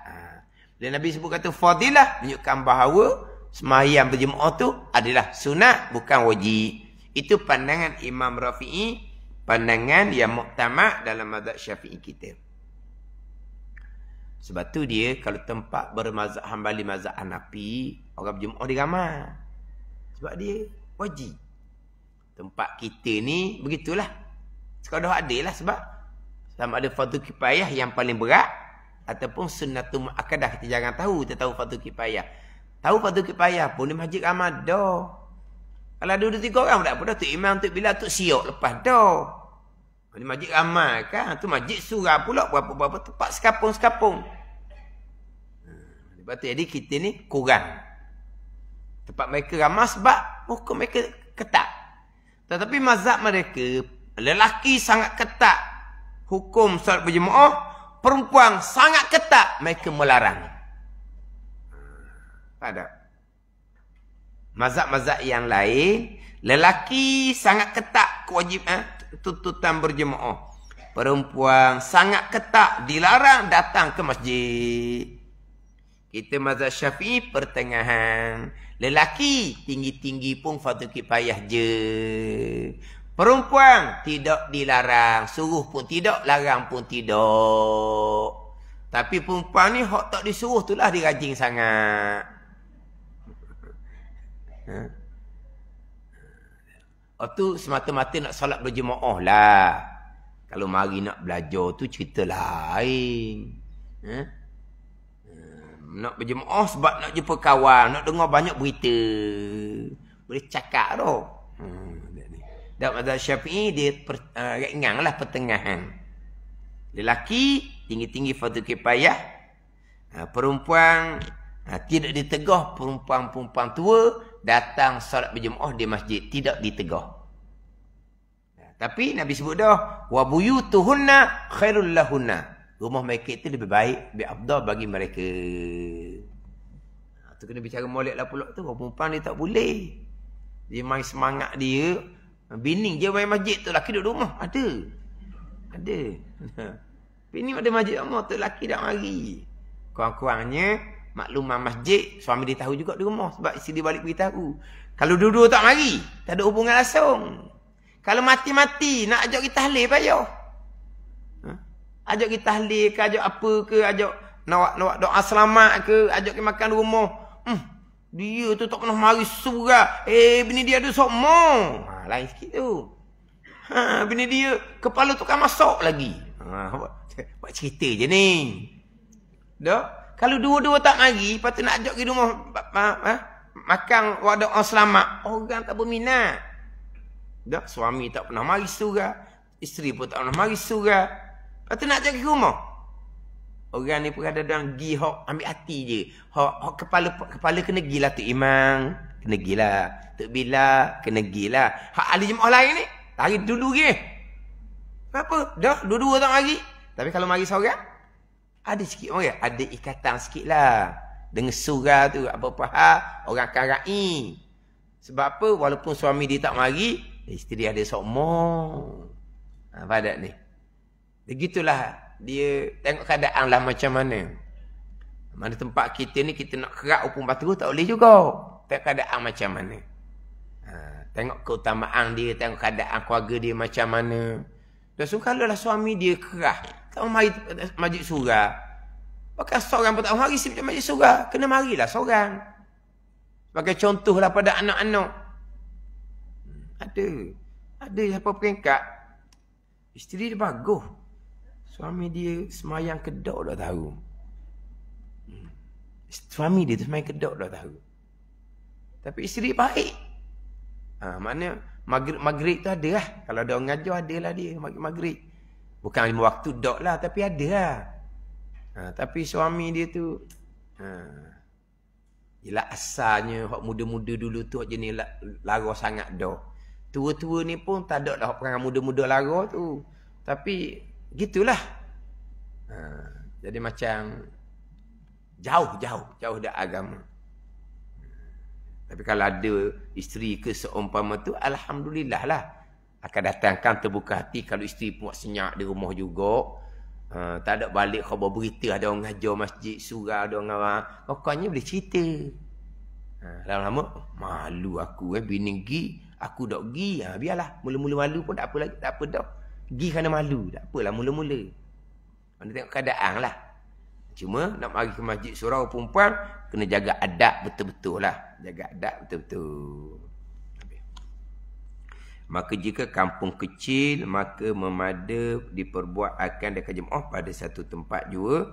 Bila Nabi sebut kata fadilah, menunjukkan bahawa sembahyang berjemaah tu adalah sunat, bukan wajib. Itu pandangan Imam Rafi'i, pandangan yang muktamad dalam mazhab Syafi'i kita. Sebab tu dia kalau tempat bermazhab Hambali, mazhab Hanafi, orang berjemaah dia ramai. Sebab dia wajib. Tempat kita ni begitulah. Sekarang dah ada lah sebab sama ada fardu kifayah yang paling berat ataupun sunnatul muakkadah. Kita jangan tahu, kita tahu fardu kifayah. Tahu fardu kifayah pun di masjid ramai dah. Kalau ada 2-3 orang tak apa dah. Tok Imam, Tok Bilal, Tok Siok lepas dah. Di masjid ramai kan. Tu masjid surah pula berapa-berapa tempat sekapung-sekapung. Lepas tu jadi kita ni kurang. Tempat mereka ramai sebab hukum mereka ketat. Tetapi mazhab mereka, lelaki sangat ketat hukum solat berjemaah, perempuan sangat ketat mereka melarang. Ada mazhab-mazhab yang lain, lelaki sangat ketat kewajiban tuntutan berjemaah, perempuan sangat ketat dilarang datang ke masjid. Kita mazhab Syafi'i pertengahan, lelaki tinggi-tinggi pun fardu kifayah je. Perempuan tidak dilarang, suruh pun tidak, larang pun tidak. Tapi perempuan ni hak tak disuruh itulah dia rajin sangat. Tu semata-mata nak solat berjemaah lah. Kalau mari nak belajar tu cerita lain. Nak berjemaah sebab nak jumpa kawan, nak dengar banyak berita. Boleh cakap tu. Dalam mazhab Syafi'i dia ringanlah pertengahan. Lelaki tinggi-tinggi fardu kifayah, perempuan tidak ditegah, perempuan tua datang solat berjemaah di masjid tidak ditegah. Tapi Nabi sebut dah wa buyutuhunna khairul lahunna. Rumah mereka itu lebih baik, lebih afdal bagi mereka. Tu kena bicara molek lah pula tu. Orang perempuan dia tak boleh. Dia main semangat dia. Bini je main masjid tu, laki duduk rumah. Ada. Bini ada masjid rumah tu, laki tak mari. Kurang-kurangnya makluman masjid, suami dia tahu juga di rumah. Sebab isteri dia balik beritahu. Kalau dua-dua tak mari, tak ada hubungan langsung. Kalau mati-mati, nak ajak kita tahlil payah. Ajak kita tahlil ke, ajak apa ke, ajak nak doa selamat ke, ajak kita makan di rumah. Dia tu tak pernah mari surah. Bini dia ada sokmo. Lain sikit tu. Bini dia kepala tukang masak lagi. Buat cerita je ni. Dah. Kalau dua-dua tak mari, lepas tu nak ajak ke rumah makan doa selamat. Orang tak berminat. Dah, suami tak pernah mari surah, isteri pun tak pernah mari surah. Lepas tu nak ajak ke rumah. Orang ni pun kadang-kadang pergi ambil hati je. Kepala kena gilah Tok Imam. Kena gilah Tok Bilal. Kena gilah. Hak ahli jemaah lain ni. Lari dulu ke. Apa? Dah, dua-dua tak mari. Tapi kalau mari seorang, ada sikit orang. Ada ikatan sikit lah. Dengan surah tu. Apa-apa hal, orang akan ra'i. Sebab apa? Walaupun suami dia tak mari, isteri ada sokmo. Padat ni. Begitulah. Dia tengok keadaan lah macam mana. Mana tempat kita ni kita nak kerak upung batu tak boleh juga. Tengok keadaan macam mana. Tengok keutamaan dia, tengok keadaan keluarga dia macam mana. Dan kalau lah suami dia kerah, tak mari masjid surah. Bahkan seorang pun tak mari masjid surah. Kena marilah seorang. Sebagai contoh lah pada anak-anak. Ada siapa peringkat. Isteri dia bagus. Suami dia semayang kedok dah tahu. Suami dia tu semayang kedok dah tahu. Tapi isteri baik. Maknanya maghrib tu ada lah. Kalau ada orang ngajar ada lah dia maghrib. Bukan 5 waktu dok lah, tapi ada lah. Tapi suami dia tu yelah asalnya hak muda-muda dulu tu hak jenis lara sangat dah. Tua-tua ni pun tak ada dah perangai muda-muda lara tu. Tapi gitulah. Jadi macam jauh dari agama. Tapi kalau ada isteri ke seumpama tu, alhamdulillah lah. Akan datangkan terbuka hati kalau isteri pun senyap di rumah juga. Tak ada balik khabar berita ada orang ngajar masjid, surau ada orang. Pokoknya boleh cerita. Lama-lama malu aku bini gi, aku dak gi. Biarlah, mula-mula malu pun tak apa lagi, tak apa dah. Gi kerana malu, tak apalah mula-mula. Mana tengok keadaan lah. Cuma nak mari ke masjid surau perempuan kena jaga adab betul-betul lah. Jaga adab betul-betul. Maka jika kampung kecil, maka memada diperbuat akan dekat jemaah pada satu tempat juga.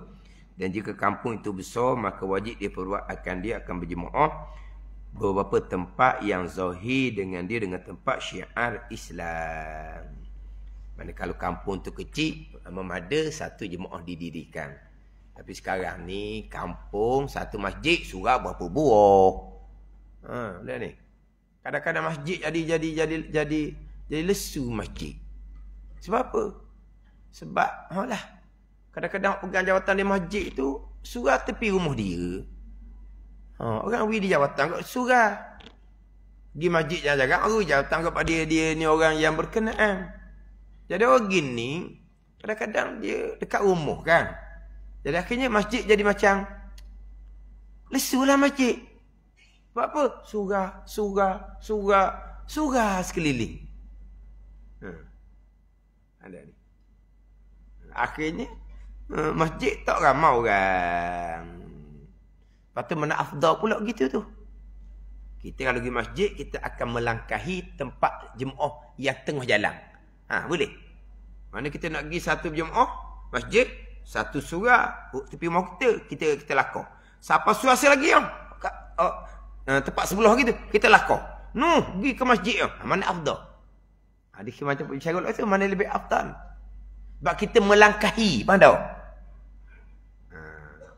Dan jika kampung itu besar, maka wajib diperbuat akan dia akan berjemaah beberapa tempat yang zahir dengan dia dengan tempat syiar Islam. Mana kalau kampung tu kecil, memada satu jemaah didirikan. Tapi sekarang ni kampung satu masjid surau berapa buah. Dah ni. Kadang-kadang masjid jadi lesu masjid. Sebab apa? Sebab kadang-kadang pegang jawatan di masjid tu surau tepi rumah dia. Orang pergi di jawatan kat surau. Di masjid jangan jawatan kepada dia ni orang yang berkenaan. Jadi orang gini kadang-kadang dia dekat rumah kan. Jadi akhirnya masjid jadi macam lesu lah masjid. Sebab apa? Surau sekeliling. Ada ni. Akhirnya masjid tak ramai orang. Lepas tu mana afdal pula gitu tu. Kita kalau pergi masjid, kita akan melangkahi tempat jemaah yang tengah jalan. Boleh. Mana kita nak pergi satu jemaah masjid, satu surau tepi rumah kita lakar. Siapa surau lagi tempat sebelah gitu, kita lakar. Pergi ke masjid mana afdal? Dia macam berbicara tu mana lebih afdal? Sebab kita melangkahi, pandau.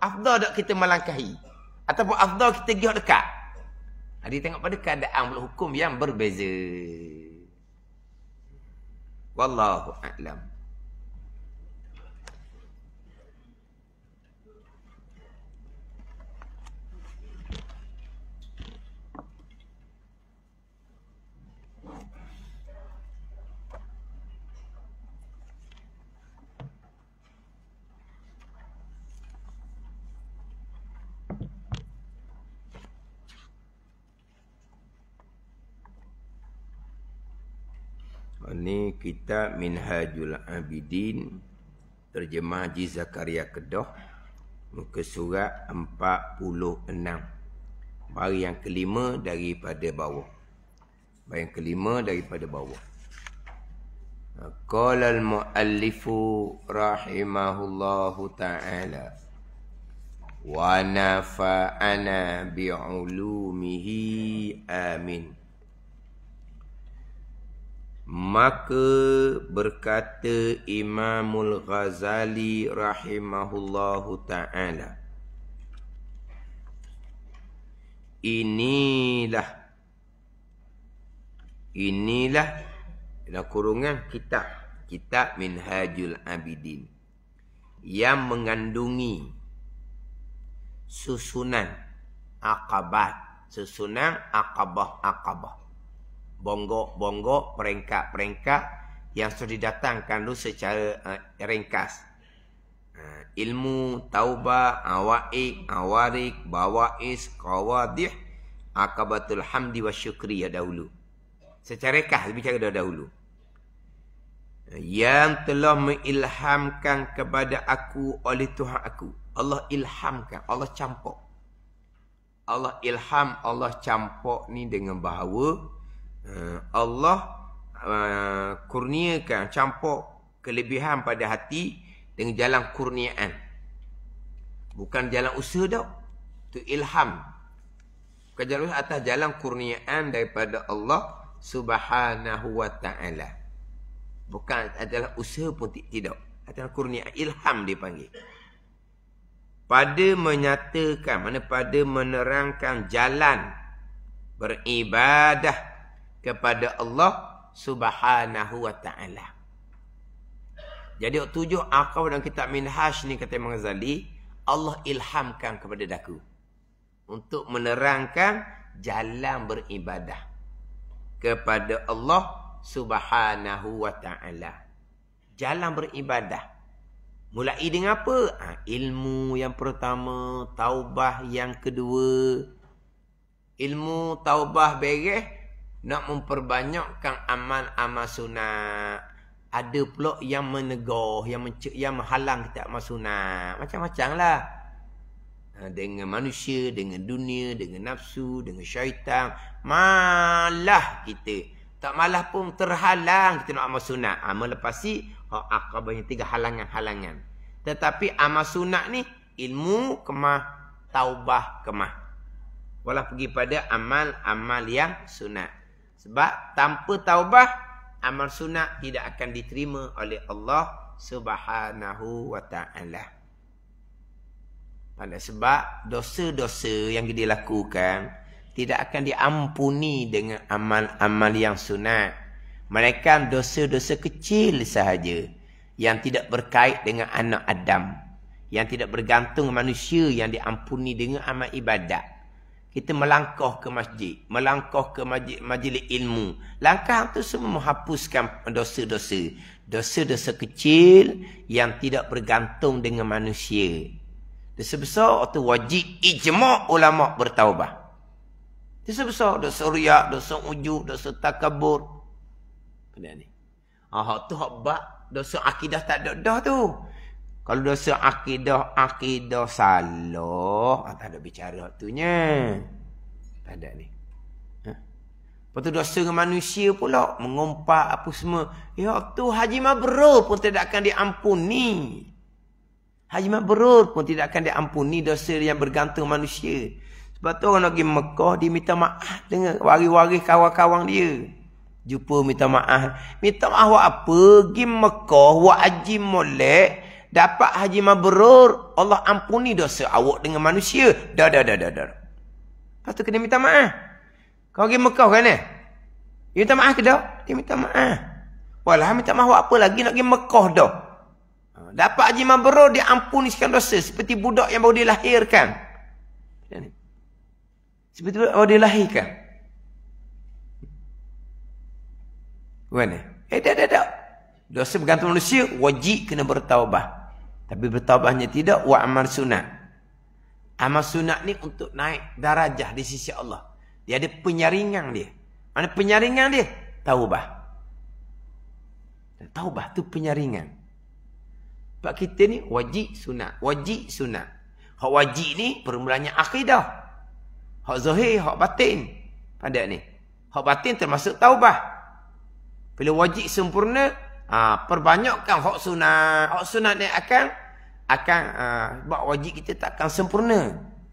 Afdal tak kita melangkahi? Ataupun afdal kita pergi dekat? Dia tengok pada keadaan hukum yang berbeza. Wallahu a'lam. Ini kitab Minhajul Abidin terjemah Haji Zakaria Kedah, muka surat 46. Baris yang kelima daripada bawah. Qala al-muallifu rahimahullahu ta'ala wa nafa'ana bi'ulumihi amin. Maka berkata Imamul Ghazali rahimahullahu ta'ala, inilah dalam kurungan kitab Minhajul Abidin yang mengandungi susunan aqabah, bonggok, peringkat yang sudah didatangkan dulu secara ringkas. Ilmu, taubah, awaik, awarik, bawais, qawadih, akabatul hamdi wa syukriyah dahulu. Secara ringkas bicara dahulu. Yang telah mengilhamkan kepada aku oleh Tuhan aku. Allah ilhamkan, Allah campur. Allah ilham, Allah campur ni dengan bahawa Allah kurniakan, campur kelebihan pada hati dengan jalan kurniaan. Bukan jalan usaha dah. Itu ilham. Bukan jalan usaha, atas jalan kurniaan daripada Allah Subhanahu wa ta'ala. Bukan adalah usaha pun tidak. Adalah kurniaan, ilham dipanggil. Pada menyatakan, pada menerangkan jalan beribadah kepada Allah Subhanahu wa ta'ala. Jadi tujuh akal dalam kitab Minhaj ni kata Imam Ghazali, Allah ilhamkan kepada daku untuk menerangkan jalan beribadah kepada Allah Subhanahu wa ta'ala. Jalan beribadah. Mulai dengan apa? Ilmu yang pertama, taubah yang kedua. Ilmu taubah beres, nak memperbanyakkan amal-amal sunat. Ada pula yang menegur, yang menghalang kita amal sunat. Macam-macam lah. Dengan manusia, dengan dunia, dengan nafsu, dengan syaitan. Malah kita. Tak malah pun terhalang kita nak amal sunat. Melepasi akabah yang 3 halangan-halangan. Tetapi amal sunat ni, ilmu kemah, taubah kemah. Walau pergi pada amal-amal yang sunat. Sebab tanpa taubah, amal sunat tidak akan diterima oleh Allah Subhanahu wa ta'ala. Pada sebab dosa-dosa yang dia lakukan tidak akan diampuni dengan amal-amal yang sunat. Mereka dosa-dosa kecil sahaja yang tidak berkait dengan anak Adam, yang tidak bergantung manusia, yang diampuni dengan amal ibadat. Kita melangkah ke masjid, melangkah ke majlis ilmu. Langkah itu semua menghapuskan dosa-dosa. Dosa-dosa kecil yang tidak bergantung dengan manusia. Dosa besar itu wajib ijma' ulama' bertaubah. Dosa besar, dosa riak, dosa ujub, dosa takabur. Benda ni. Hak tu hak bab dosa akidah tak ada dah tu. Kalau dosa akidah salah, tak ada bicara waktunya. Tak ada ni. Lepas tu dosa dengan manusia pula, mengumpat apa semua. Ya tu haji mabrur pun tidak akan diampuni. Haji mabrur pun tidak akan diampuni dosa yang bergantung manusia. Sebab tu orang pergi Mekah, dia minta maaf dengan waris-waris kawan-kawan dia. Jumpa minta maaf. Minta maaf buat apa? Pergi Mekah, buat haji molek, dapat haji mabrur, Allah ampuni dosa awak dengan manusia. Dah. Lepas tu kena minta maaf. Kau pergi Mekah kan eh? Dia minta maaf ke tak? Dia minta maaf. Walah minta maaf buat apa lagi nak pergi Mekah dah. Dapat haji mabrur, dia ampuni sekian dosa. Seperti budak yang baru dilahirkan. Seperti budak baru dilahirkan. Mana? Tak. Dosa bergantung manusia, wajib kena bertaubah. Tapi bertaubahnya tidak, wa amal sunat. Amal sunat ni untuk naik darajah di sisi Allah. Dia ada penyaringan dia. Mana penyaringan dia? Taubah. Taubah tu penyaringan. Sebab kita ni wajib sunat. Wajib sunat. Hak wajib ni permulaannya akidah. Hak zahir, hak batin. Pada ni. Hak batin termasuk taubah. Bila wajib sempurna, perbanyakkan hak sunat. Hak sunat ni akan sebab wajib kita tak akan sempurna.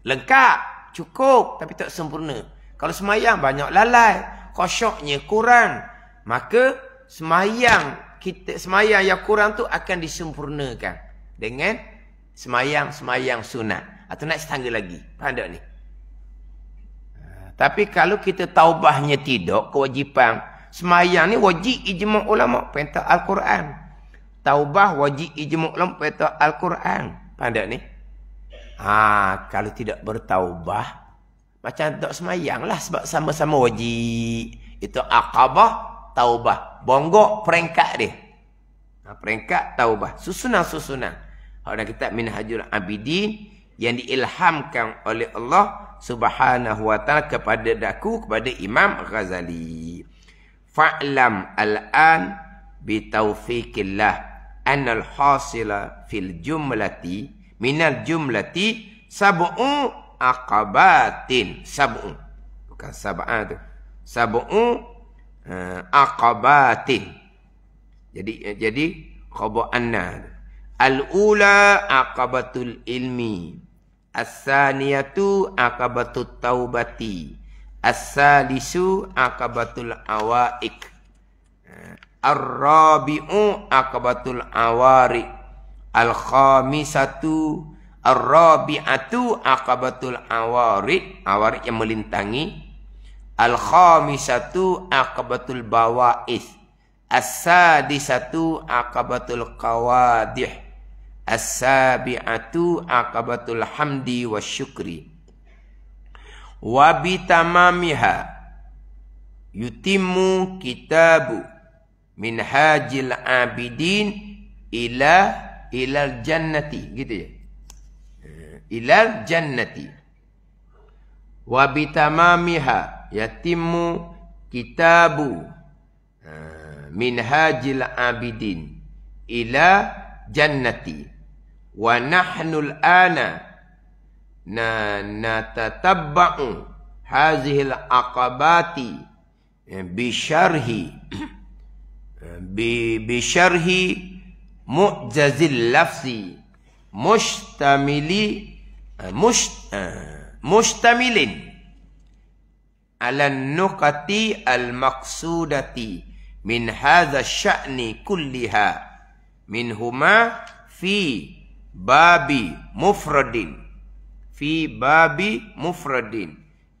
Lengkap, cukup, tapi tak sempurna. Kalau semayang banyak lalai, khusyuknya kurang, maka semayang yang kurang tu akan disempurnakan dengan semayang sunat. Atau naik setangga lagi. Faham tak ni? Tapi kalau kita taubahnya tidak, kewajipan semayang ni wajib ijma' ulama' perintah Al-Quran. Taubah wajib ijma' ulama' perintah Al-Quran. Faham tak ni? Kalau tidak bertaubah, macam tak semayang lah sebab sama-sama wajib. Itu aqabah, taubah. Bonggok peringkat dia. Peringkat taubah. Susunan. Ada kitab Minhajul Abidin yang diilhamkan oleh Allah Subhanahu wa ta'ala kepada Imam Ghazali. Fa'lam al-an bitaufiqillah annal hasila fil jumlati minal jumlati sab'u aqabatin. Sab'u bukan sab'a tu. Sab'u aqabatin. Jadi khabar anna. Al-ula aqabatul ilmi. As-saniyatu aqabatut taubati. As-salisu aqabatul awaik. Ar-rabi'u aqabatul awari. Al-khamisatu ar-rabi'atu aqabatul awarid. Awarid yang melintangi. Al-khamisatu aqabatul bawa'is. As-sadisatu aqabatul qawadih. As-sabi'atu aqabatul hamdi wa syukri. Wa bitamamiha yutimmu kitabu minhajil abidin ilal jannati. Gitu ya. Ilal jannati. Wa bitamamiha yatimmu kitabu minhajil abidin ila jannati. Wa nahnul ana natatabba'u hazihil aqabati bisharhi mu'jazil lafzi mustamilin ala nuqati al-maqsudati min hadha sya'ni kulliha minhuma fi babi mufradin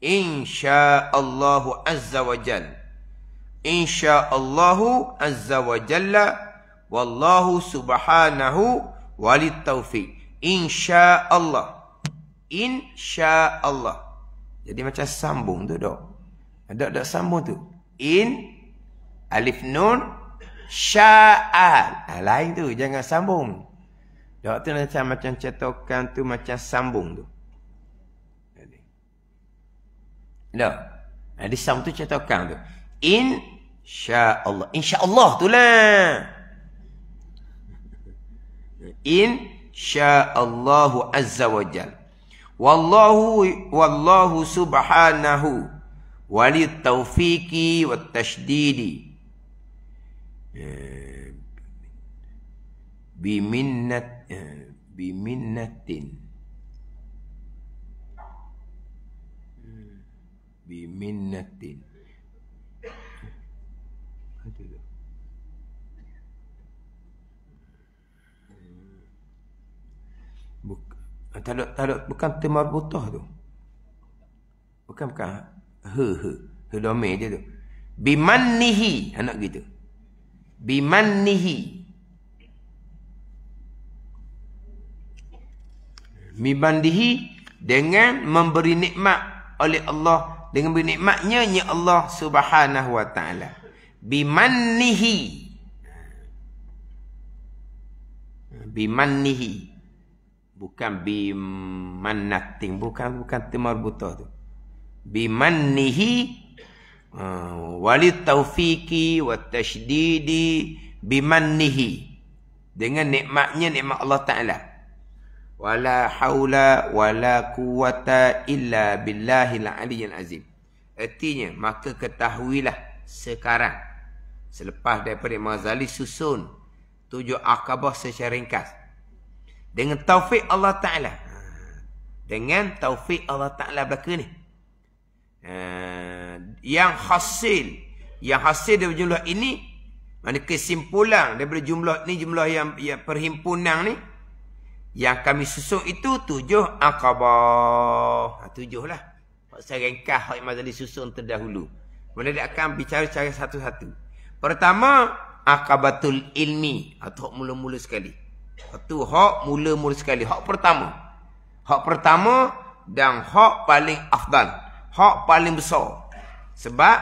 insyaallahu azza wa jalla wallahu subhanahu walit taufiq. Insyaallah. Jadi macam sambung tu dok. Ada sambung tu. In alif nun sya'al. Lain tu, jangan sambung. Dok tu macam cetakan tu macam sambung tu. Dok. Di sambung tu cetakan tu. Insyaallah. Insyaallah tu lah. Insyaallahu azza wa jal. Wallahu subhanahu walit taufiqi wat tashdidi. Biminnatin. Bukan temarbutah tu. Bukan. He domain dia tu. Bimannihi, anak gitu. Bimannihi dengan memberi nikmat oleh Allah, dengan beri nikmatnya ya Allah Subhanahu wa taala. Bimannihi bukan bimannatin, bukan temarbutah tu. Bimannihi walit taufiqi wat tashdidi bimannihi, dengan nikmatnya, nikmat Allah Taala. Wala haula wala quwata illa billahil aliyyil azim. Artinya, maka ketahuilah sekarang, selepas daripada Imam Ghazali susun 7 akabah secara ringkas, dengan taufik Allah Ta'ala. Dengan taufik Allah Ta'ala belaka ni. Yang hasil daripada jumlah ini, mana kesimpulan daripada jumlah ni, jumlah yang perhimpunan ni, yang kami susun itu 7 akabah. 7 lah. Secara ringkas Imam Ghazali susun terdahulu. Kemudian dia akan bicara secara satu-satu. Pertama, akabatul ilmi, atau hak mula-mula sekali. Itu hak mula-mula sekali. Hak pertama. Hak pertama dan hak paling afdal. Hak paling besar. Sebab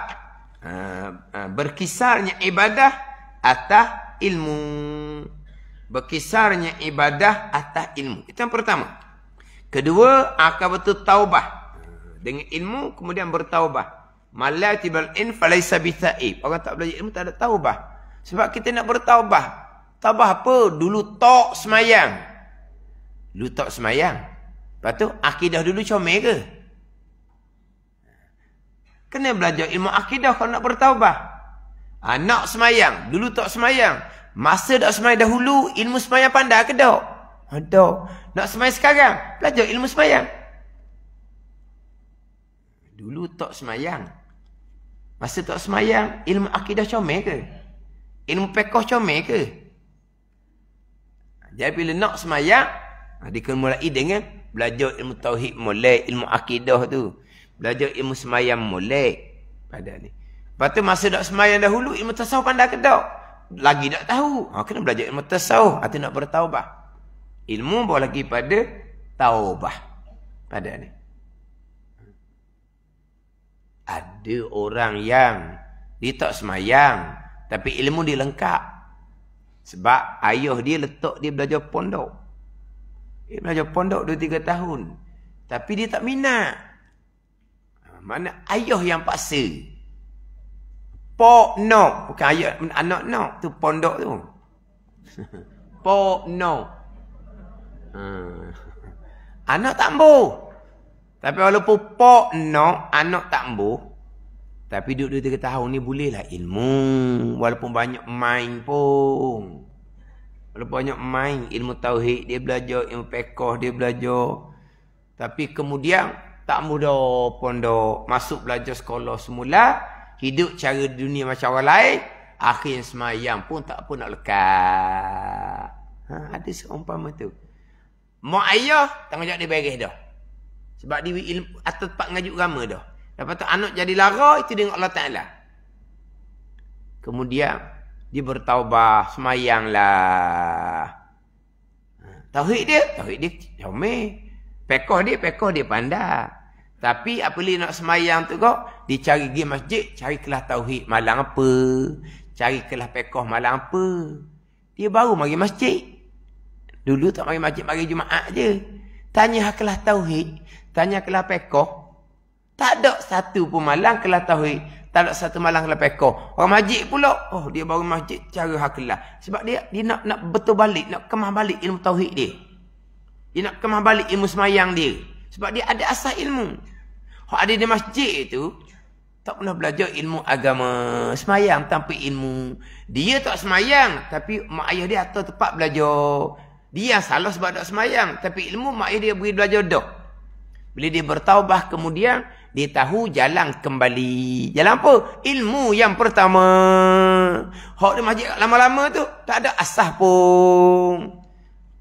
berkisarnya ibadah atas ilmu. Berkisarnya ibadah atas ilmu. Itu yang pertama. Kedua, akabatul taubah. Dengan ilmu kemudian bertaubah. Malatibal in falaysa bithaib. Orang tak belajar ilmu tak ada taubah. Sebab kita nak bertaubah. Taubah apa? Dulu tok semayang. Lepas tu akidah dulu comel ke? Kena belajar ilmu akidah kalau nak bertaubah. Nak semayang. Dulu tak semayang. Masa tak semayang dahulu, ilmu semayang pandai ke tak? Tak. Nak semayang sekarang, belajar ilmu semayang. Dulu tak semayang. Masa tak semayang, ilmu akidah comel ke? Ilmu fiqh comel ke? Jadi bila nak semayang, dia kena mulai dengan belajar ilmu tauhid mulai, ilmu akidah tu. Belajar ilmu semayang mulai. Pada ni. Lepas tu masa tak semayang dahulu, ilmu tasawuf pandai ke tak? Lagi tak tahu. Kena belajar ilmu tasawuf. Itu nak bertaubah. Ilmu bawa lagi pada taubah. Pada ni. Ada orang yang dia tak semayang, tapi ilmu dia lengkap. Sebab ayah dia letak dia belajar pondok. Dia belajar pondok 2-3 tahun. Tapi dia tak minat. Mana ayah yang paksa. Pok no. Bukan ayah, anak no. Tu pondok tu. Pok no. Anak tak ambuh. Tapi walaupun pok no, anak tak ambuh. Tapi duduk 2-3 tahun ni bolehlah ilmu. Walaupun banyak main pun. Walaupun banyak main. Ilmu tauhid dia belajar. Ilmu fiqh dia belajar. Tapi kemudian tak mudah pondok. Masuk belajar sekolah semula. Hidup cara dunia macam orang lain. Akhirnya semayang pun tak apa nak lekat. Ada seumpama tu. Mak ayah tanggungjawab dia beres dah. Sebab dia ilmu atau tempat ngajuk agama dah. Lepas tu anak jadi lara, itu dengan Allah Ta'ala. Kemudian, dia bertaubah, semayanglah. Tauhid dia comel. Pekoh dia pandai. Tapi apabila nak semayang tu kok, dia cari pergi masjid, cari kelas tauhid malam apa. Cari kelas pekoh malam apa. Dia baru mari masjid. Dulu tak mari masjid, mari Jumaat je. Tanya kelas tauhid, tanya kelas pekoh. Tak ada satu pun malam kelas tauhid. Tak ada satu malam kelas pekoh. Orang masjid pula. Dia baru masjid cara kelas. Sebab dia nak betul balik. Nak kemah balik ilmu tauhid dia. Dia nak kemah balik ilmu semayang dia. Sebab dia ada asas ilmu. Hak ada di masjid tu. Tak pernah belajar ilmu agama. Semayang tanpa ilmu. Dia tak semayang. Tapi mak ayah dia atau tempat belajar. Dia yang salah sebab tak semayang. Tapi ilmu mak ayah dia beri belajar dah. Bila dia bertaubah kemudian, dia tahu jalan kembali. Jalan apa? Ilmu yang pertama. Hak di masjid lama-lama tu, tak ada asas pun.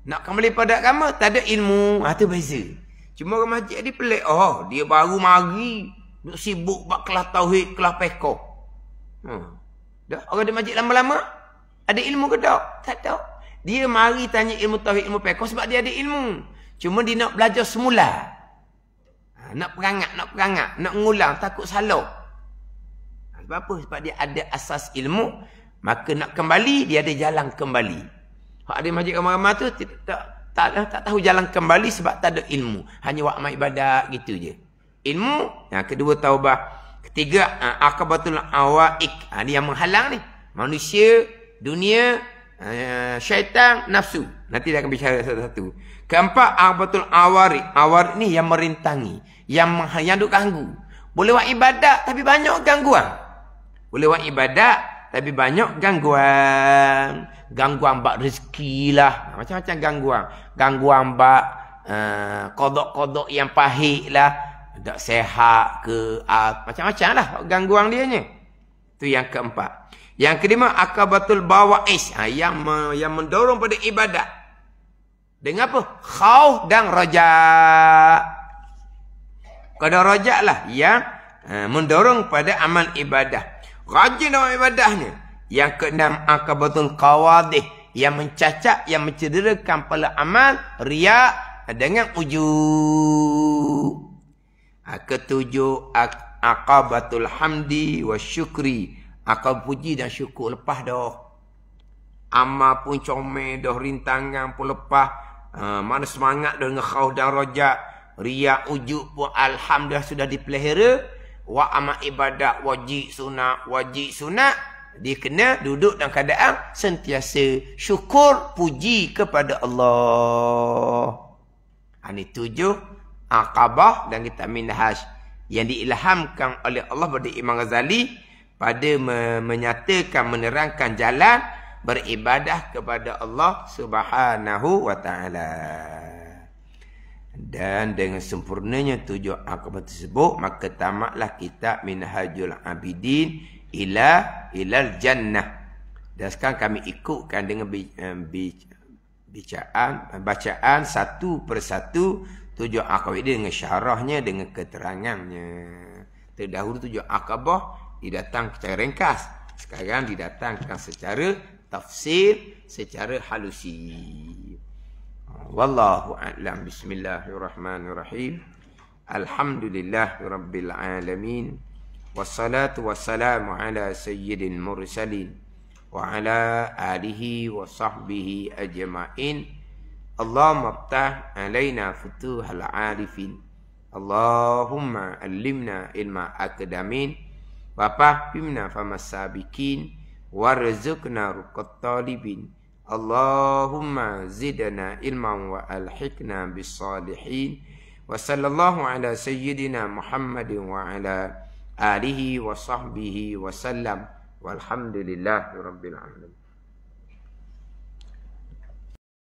Nak kembali pada agama, tak ada ilmu. Itu beza. Cuma orang masjid dia pelik. Dia baru mari. Duk sibuk buat kelas tauhid, kelas pekoh. Dah, orang di masjid lama-lama, ada ilmu ke tak? Tak ada. Dia mari tanya ilmu tauhid, ilmu pekoh sebab dia ada ilmu. Cuma dia nak belajar semula. Nak perangat, nak ngulang, takut salah. Sebab apa? Sebab dia ada asas ilmu, maka nak kembali, dia ada jalan kembali. Hak ada masjid ramai-ramai tu, tak tahu jalan kembali sebab tak ada ilmu. Hanya buat amal ibadat gitu je. Ilmu, yang kedua taubah. Ketiga, akabatul awaik. Ni yang menghalang ni. Manusia, dunia, syaitan, nafsu. Nanti dia akan bicara satu-satu. Keempat, akabatul awarik. Awarik ni yang merintangi. Yang duk ganggu. Boleh buat ibadat tapi banyak gangguan. Boleh buat ibadat tapi banyak gangguan. Gangguan bak rezeki lah. Macam-macam gangguan. Gangguan bak kodok-kodok yang pahit lah. Tak sehat ke. Macam-macam lah gangguan dia ni. Itu yang keempat. Yang kelima, akabatul bawa'is. Yang mendorong pada ibadat. Dengan apa? Khauf dan raja'. Qadar rajak lah yang mendorong pada amal ibadah. Rajin dalam ibadahnya. Yang keenam, akabatul qawadih. Yang mencacat, yang mencederakan pada amal riya' dengan ujub. Ketujuh, akabatul hamdi wa syukri. Akab puji dan syukur lepas dah. Amal pun comel dah, rintangan pun lepas. Mana semangat dah dengan khauf dan rajak. Riya ujub pun alhamdulillah sudah dipelihara. Wa amal ibadat wajib sunat. Dia kena duduk dalam keadaan sentiasa syukur puji kepada Allah. Ini 7 aqabah dan kita minhaj yang diilhamkan oleh Allah kepada Imam Ghazali pada menyatakan, menerangkan jalan beribadah kepada Allah Subhanahu wa taala. Dan dengan sempurnanya 7 akabah tersebut, maka tamatlah kitab Minhajul Abidin ilal jannah. Dan sekarang kami ikutkan dengan bacaan satu persatu 7 akabah ini dengan syarahnya, dengan keterangannya. Terdahulu 7 akabah didatang secara ringkas, sekarang didatangkan secara tafsir, secara halusi. Wallahu a'lam. Bismillahirrahmanirrahim. Alhamdulillahirabbil alamin. Wassalatu wassalamu ala sayyidil mursalin wa ala alihi wa sahbihi ajma'in. Allahumma iftah alaina futuhal arifin. Allahumma allimna ilma akadamin. Wa fahimna famasabikin. Warzuqna ruqat talibin. Allahumma zidna ilman wa alhiqna bis salihin. Wa sallallahu ala sayyidina Muhammadin wa ala alihi wa sahbihi wa sallam. Walhamdulillahi rabbil alamin.